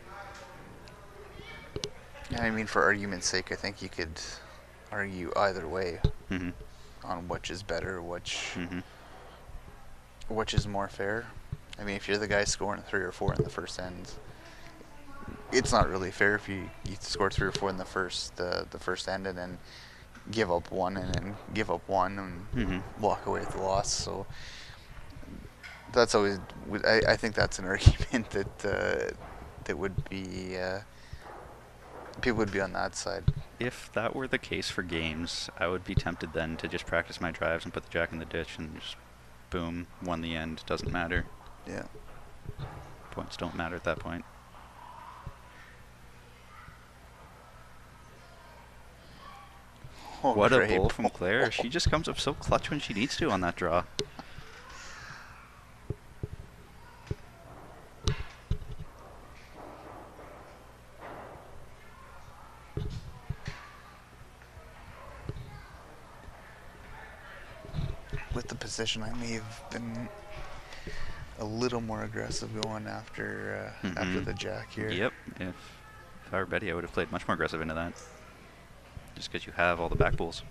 Yeah, I mean, for argument's sake, I think you could argue either way Mm-hmm. on which is better, which Mm-hmm. which is more fair. I mean, if you're the guy scoring 3 or 4 in the first end, it's not really fair if you score 3 or 4 in the first end and then give up 1 and then give up 1 and Mm-hmm. walk away with the loss. So that's always, I think that's an argument that would be people would be on that side. If that were the case for games, I would be tempted then to just practice my drives and put the jack in the ditch and just boom, won the end. Doesn't matter. Yeah. Points don't matter at that point. Oh, What a great bowl from Claire. She just comes up so clutch when she needs to on that draw. With the position, I may have been a little more aggressive going after Mhm. the jack here. Yep. If I were Betty, I would have played much more aggressive into that. Just because you have all the back bowls.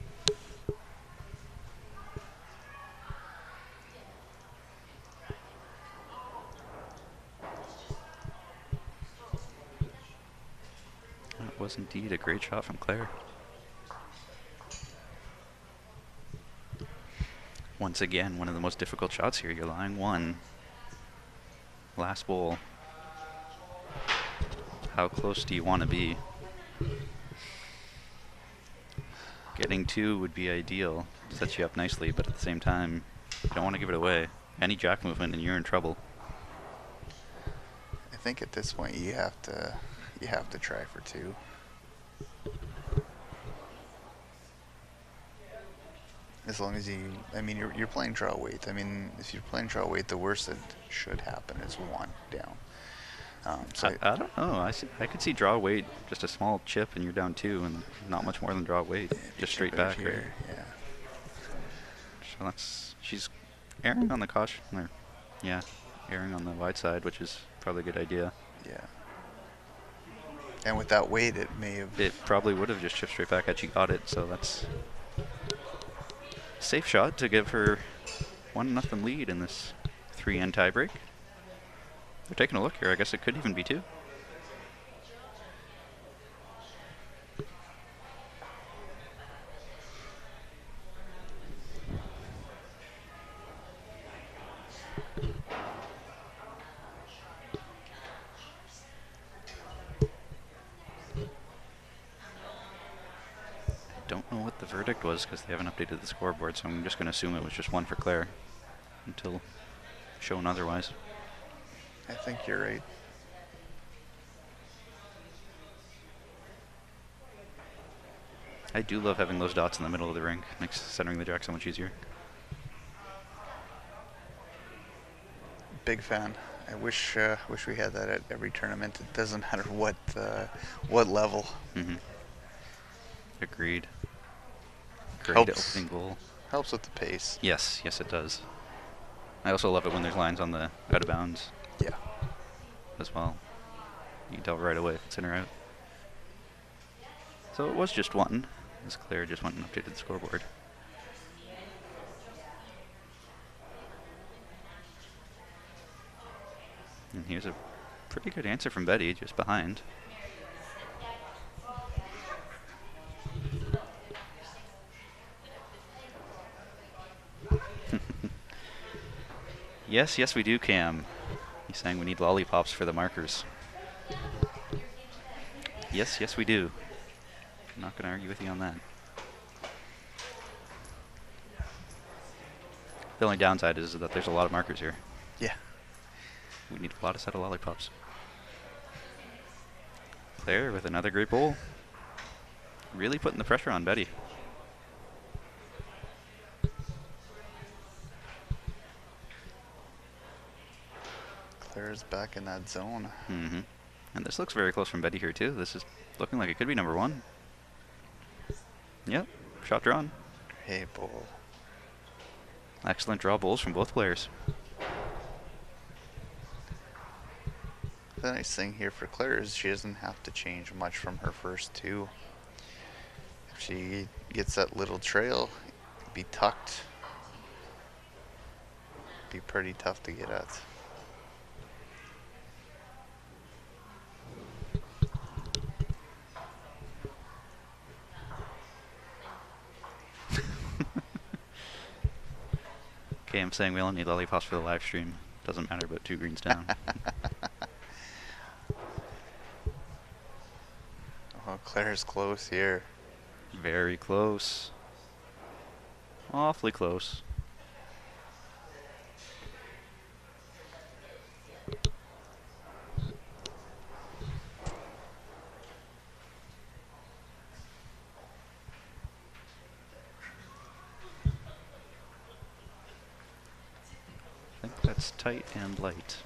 That was indeed a great shot from Claire. Once again, one of the most difficult shots here. You're lying 1. Last bowl. How close do you want to be? Getting 2 would be ideal. Sets you up nicely, but at the same time, you don't want to give it away. Any jack movement and you're in trouble. I think at this point you have to try for 2. As long as I mean, you're playing draw weight. I mean, if you're playing draw weight, the worst that should happen is 1 down. So I don't know. I could see draw weight, just a small chip, and you're down 2, and not much more than draw weight, just straight back. Right? here, yeah. So she's erring on the caution, or yeah, erring on the wide side, which is probably a good idea. Yeah. And with that weight, it may have. It probably would have just chipped straight back had she got it. So that's a safe shot to give her 1-0 lead in this 3-end tiebreak. They're taking a look here. I guess it could even be 2. Don't know what the verdict was because they haven't updated the scoreboard, so I'm just going to assume it was just 1 for Claire until shown otherwise. I think you're right. I do love having those dots in the middle of the ring. Makes centering the jack so much easier. Big fan. I wish we had that at every tournament. It doesn't matter what level. Mm-hmm. Agreed. Great Helps. opening goal. Helps with the pace. Yes, it does. I also love it when there's lines on the out of bounds Yeah. as well. You can tell right away if it's in or out. So it was just 1, as Claire just went and updated the scoreboard. And here's a pretty good answer from Betty, just behind. Yes, yes, we do, Cam. He's saying we need lollipops for the markers. Yes, yes, we do. I'm not going to argue with you on that. The only downside is that there's a lot of markers here. Yeah. We need a lot of set of lollipops. Claire with another great bowl. Really putting the pressure on Betty. Claire's back in that zone. Mm-hmm. And this looks very close from Betty here, too. This is looking like it could be number one. Yep, shot drawn. Hey, bowl. Excellent draw bowls from both players. The nice thing here for Claire is she doesn't have to change much from her first two. If she gets that little trail, be tucked. Be pretty tough to get at. Okay, I'm saying we only need lollipops for the live stream. Doesn't matter about 2 greens down. Oh, Claire's close here. Very close. Awfully close. I think that's tight and light.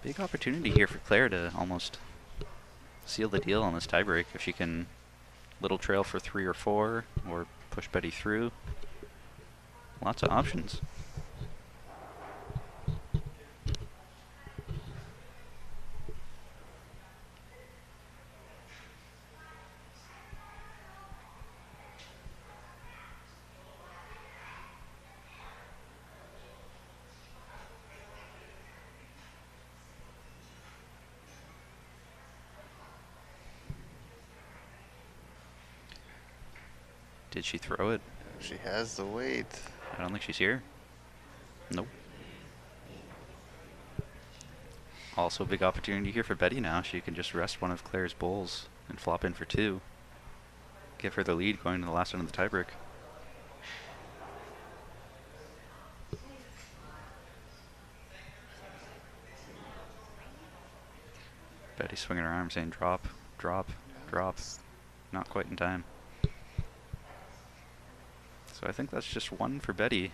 Big opportunity here for Claire to almost seal the deal on this tiebreak if she can little trail for 3 or 4 or push Betty through. Lots of options. Did she throw it? She has the weight. I don't think she's here. Nope. Also a big opportunity here for Betty now. She can just rest one of Claire's bowls and flop in for 2. Give her the lead going to the last one of the tiebreak. Betty swinging her arm saying drop, drop, drop. Not quite in time. So I think that's just 1 for Betty.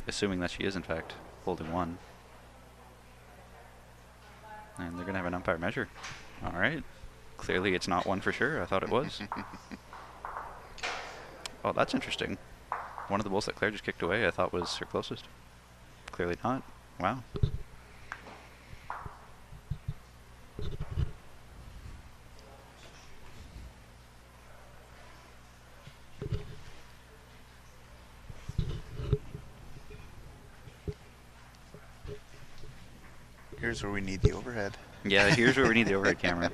Assuming that she is in fact holding 1. And they're going to have an umpire measure. Alright. Clearly it's not 1 for sure. I thought it was. Oh, that's interesting. One of the bowls that Claire just kicked away I thought was her closest. Clearly not. Wow. Here's where we need the overhead. Yeah, here's where we need the overhead camera.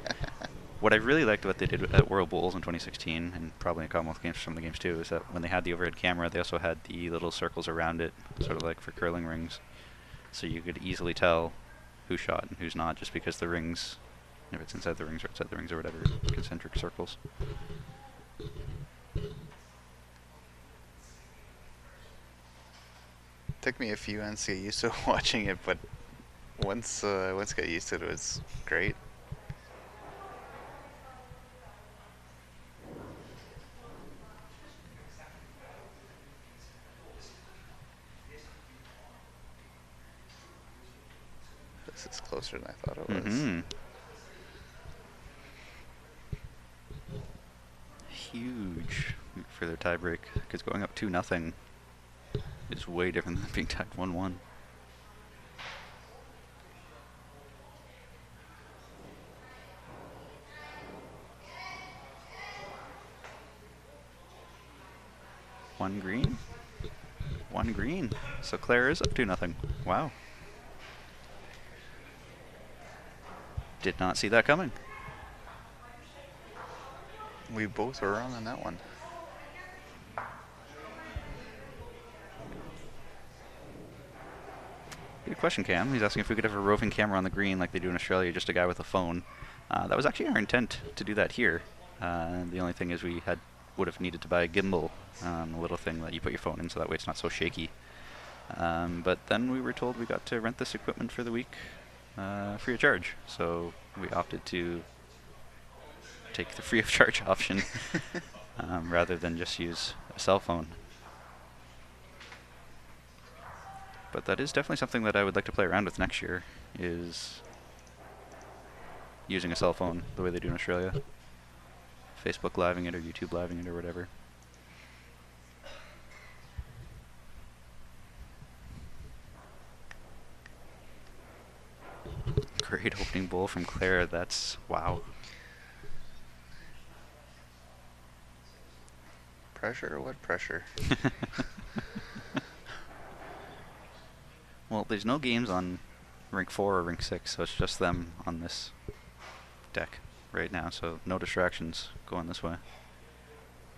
What I really liked what they did at World Bowls in 2016, and probably in Commonwealth Games for some of the games too, is that when they had the overhead camera, they also had the little circles around it, sort of like for curling rings. So you could easily tell who shot and who's not, just because the rings, if it's inside the rings or outside the rings or whatever, concentric circles. Took me a few months to get used to watching it, but once I got used to it, it was great. This is closer than I thought it was. Mm-hmm. Huge. for their tiebreak, because going up 2-0 is way different than being tied 1-1. One green. One green. So Claire is up 2-0. Wow. Did not see that coming. We both were wrong on that one. Good question, Cam. He's asking if we could have a roving camera on the green like they do in Australia, just a guy with a phone. That was actually our intent to do that here. The only thing is we would have needed to buy a gimbal, a little thing that you put your phone in so that way it's not so shaky. But then we were told we got to rent this equipment for the week free of charge. So we opted to take the free of charge option rather than just use a cell phone. But that is definitely something that I would like to play around with next year, is using a cell phone the way they do in Australia. Facebook living it or YouTube living it or whatever. Great opening bowl from Claire. That's wow. Pressure? What pressure? Well, there's no games on Rink 4 or Rink 6, so it's just them on this deck right now, so no distractions going this way.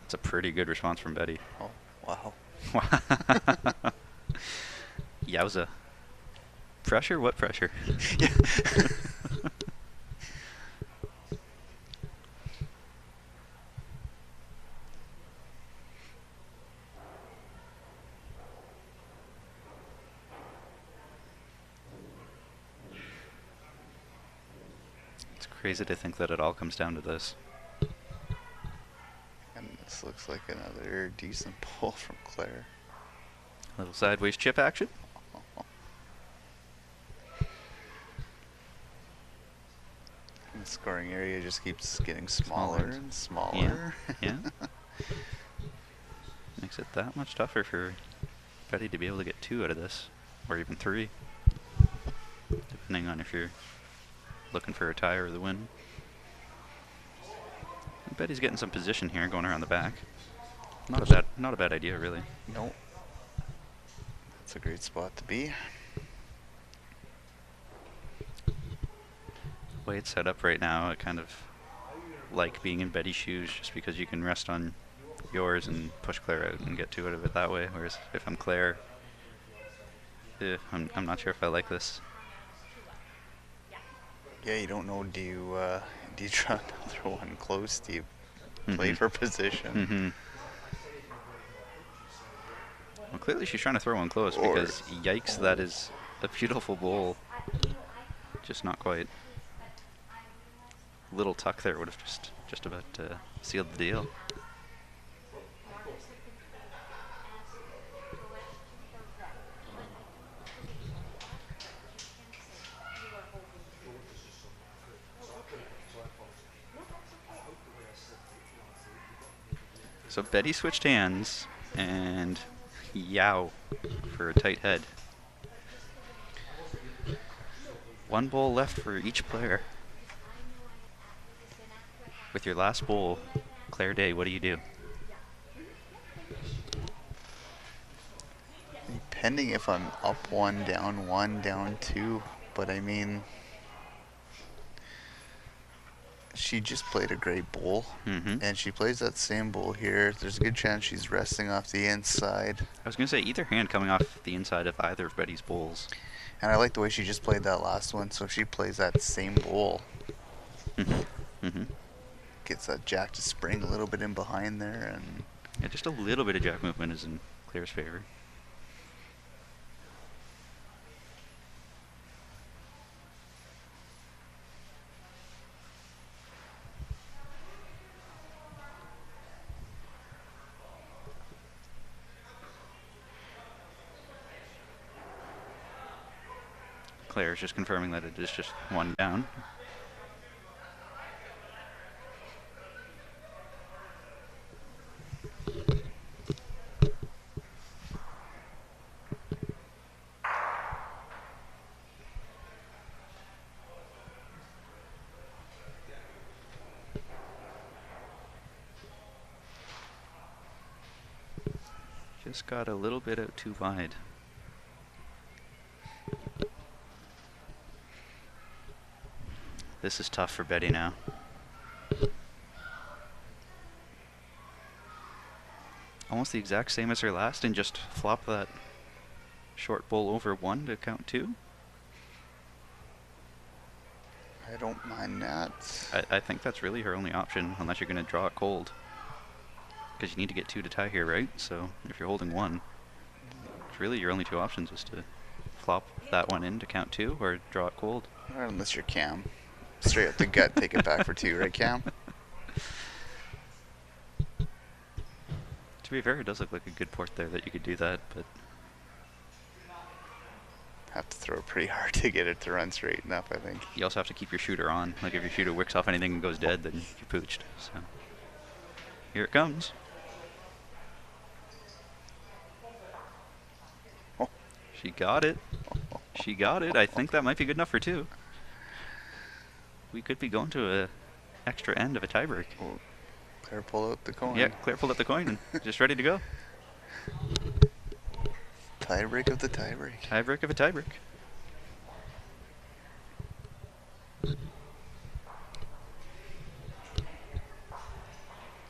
That's a pretty good response from Betty. Oh, wow. Yowza. Pressure? What pressure? Yeah. It's crazy to think that it all comes down to this. And this looks like another decent pull from Claire. Little sideways chip action. And the scoring area just keeps getting smaller and smaller. Yeah. Makes it that much tougher for Betty to be able to get 2 out of this, or even 3, depending on if you're looking for a tie or the win. Betty's getting some position here, going around the back. Not a bad idea, really. Nope. That's a great spot to be. The way it's set up right now, I kind of like being in Betty's shoes, just because you can rest on yours and push Claire out and get 2 out of it that way. Whereas if I'm Claire, I'm not sure if I like this. Yeah, you don't know. Do you try another one close? Do you play for position? Well, clearly she's trying to throw one close, because yikes, that is a beautiful bowl. Just not quite. Little tuck there would have just about sealed the deal. So Betty switched hands, and yow for a tight head. 1 bowl left for each player. With your last bowl, Claire Day, what do you do? Depending if I'm up 1, down 2, but I mean, she just played a great bowl, and she plays that same bowl here. There's a good chance she's resting off the inside. I was going to say either hand coming off the inside of either of Betty's bowls. And I like the way she just played that last one, so if she plays that same bowl, gets that jack to spring a little bit in behind there, and yeah, just a little bit of jack movement is in Claire's favor. Claire's just confirming that it is just 1 down. Just got a little bit out too wide. This is tough for Betty now. Almost the exact same as her last, and just flop that short bowl over 1 to count 2. I don't mind that. I think that's really her only option, unless you're going to draw it cold. Because you need to get 2 to tie here, right? So if you're holding 1, it's really your only 2 options is to flop that one in to count 2 or draw it cold. Or unless you're Cam. Straight up the gut, take it back for 2, right, Cam? To be fair, it does look like a good port there that you could do that, but Have to throw it pretty hard to get it to run straight enough, I think. you also have to keep your shooter on. Like if your shooter wicks off anything and goes dead, then you're pooched. So here it comes. Oh. She got it. She got it. I think that might be good enough for 2. We could be going to a extra end of a tiebreak. Oh, Claire pull out the coin. Yeah, Claire pulled up the coin and just ready to go. Tiebreak of the tiebreak. Tiebreak of a tiebreak.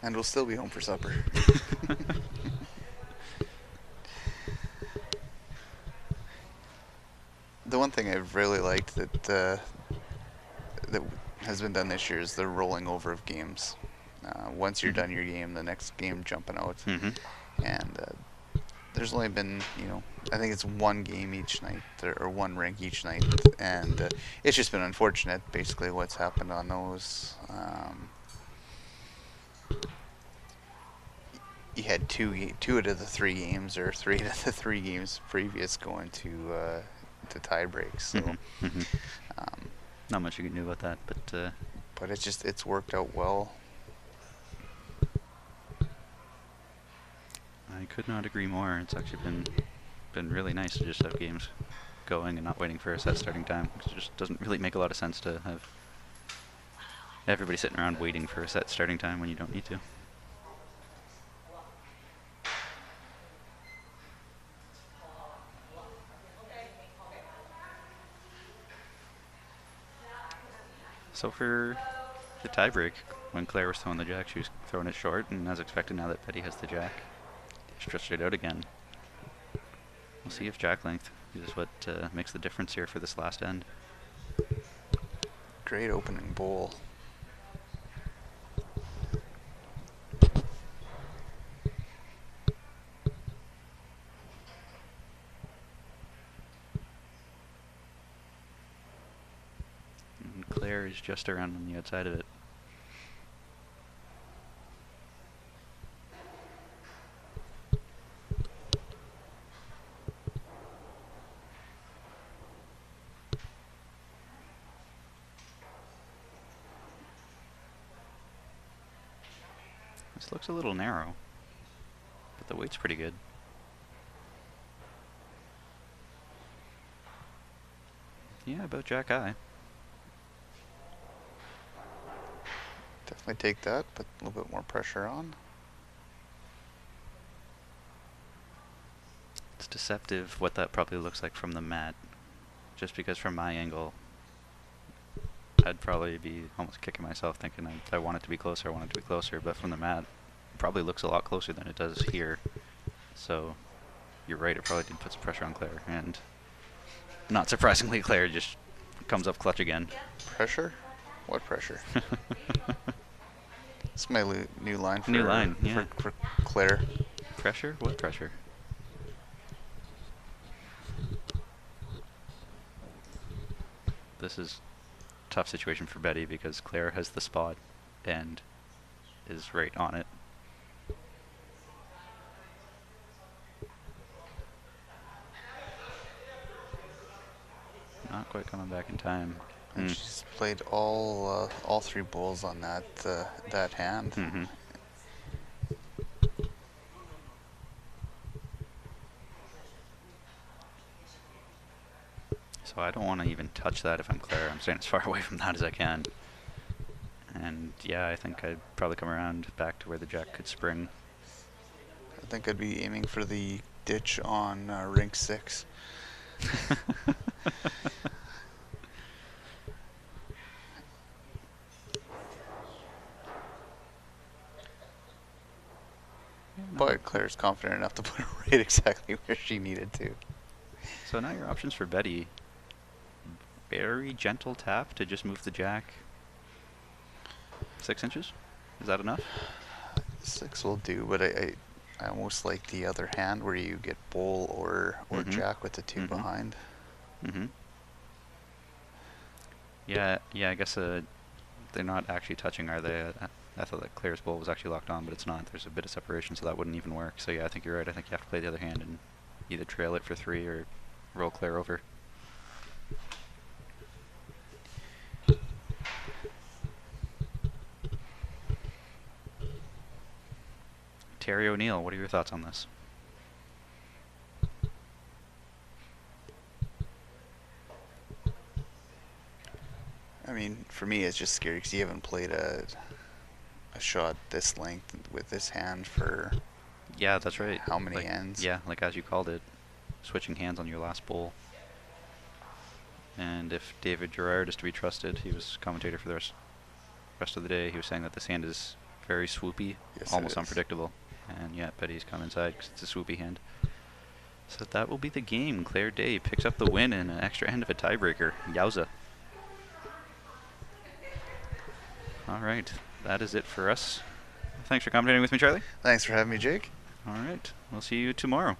And we'll still be home for supper. The one thing I've really liked that has been done this year is the rolling over of games. Once you're done your game, the next game jumping out. And there's only been, I think it's 1 game each night, or 1 rink each night. And it's just been unfortunate, basically, what's happened on those. You had two out of the 3 games, or 3 out of the 3 games previous going to tie breaks. So, Not much you can do about that, but it's worked out well. I could not agree more. It's actually been really nice to just have games going and not waiting for a set starting time. It just doesn't really make a lot of sense to have everybody sitting around waiting for a set starting time when you don't need to. So for the tiebreak, when Claire was throwing the jack, she was throwing it short, and as expected, now that Betty has the jack, stretched it out again. We'll see if jack length is what makes the difference here for this last end. Great opening bowl. And Claire is just around on the outside of it. This looks a little narrow, but the weight's pretty good. Yeah, about jack high. Definitely take that, but a little bit more pressure on. It's deceptive what that probably looks like from the mat, just because from my angle, I'd probably be almost kicking myself thinking I want it to be closer, but from the mat, it probably looks a lot closer than it does here. So, you're right, it probably did put some pressure on Claire, and not surprisingly, Claire just comes up clutch again. Pressure? What pressure? It's my new line for, yeah. for Claire. Pressure? What pressure? This is a tough situation for Betty because Claire has the spot and is right on it. Not quite coming back in time. And she's played all 3 bowls on that hand. So I don't want to even touch that if I'm Claire. I'm staying as far away from that as I can. And yeah, I think I'd probably come around back to where the jack could spring. think I'd be aiming for the ditch on rink 6. But Claire's confident enough to put it right exactly where she needed to. So now your options for Betty. Very gentle tap to just move the jack 6 inches. Is that enough? 6 will do, but I almost like the other hand where you get bull or Mhm. jack with the 2 Mhm. behind. Mm-hmm. Yeah, I guess they're not actually touching, are they? I thought that Claire's bull was actually locked on, but it's not. There's a bit of separation, so that wouldn't even work. So yeah, I think you're right. I think you have to play the other hand and either trail it for 3 or roll Claire over. Terry O'Neill, what are your thoughts on this? I mean, for me, it's just scary because you haven't played a shot this length with this hand for Yeah, that's right. how many like, ends? Yeah, like as you called it, switching hands on your last bowl. And if David Gerard is to be trusted, he was commentator for the rest of the day. He was saying that this hand is very swoopy, Yes, almost it is. unpredictable. And yeah, Betty's come inside because it's a swoopy hand. So that will be the game. Claire Day picks up the win in an extra end of a tiebreaker. Yowza. All right, that is it for us. Thanks for commentating with me, Charlie. Thanks for having me, Jake. All right, we'll see you tomorrow.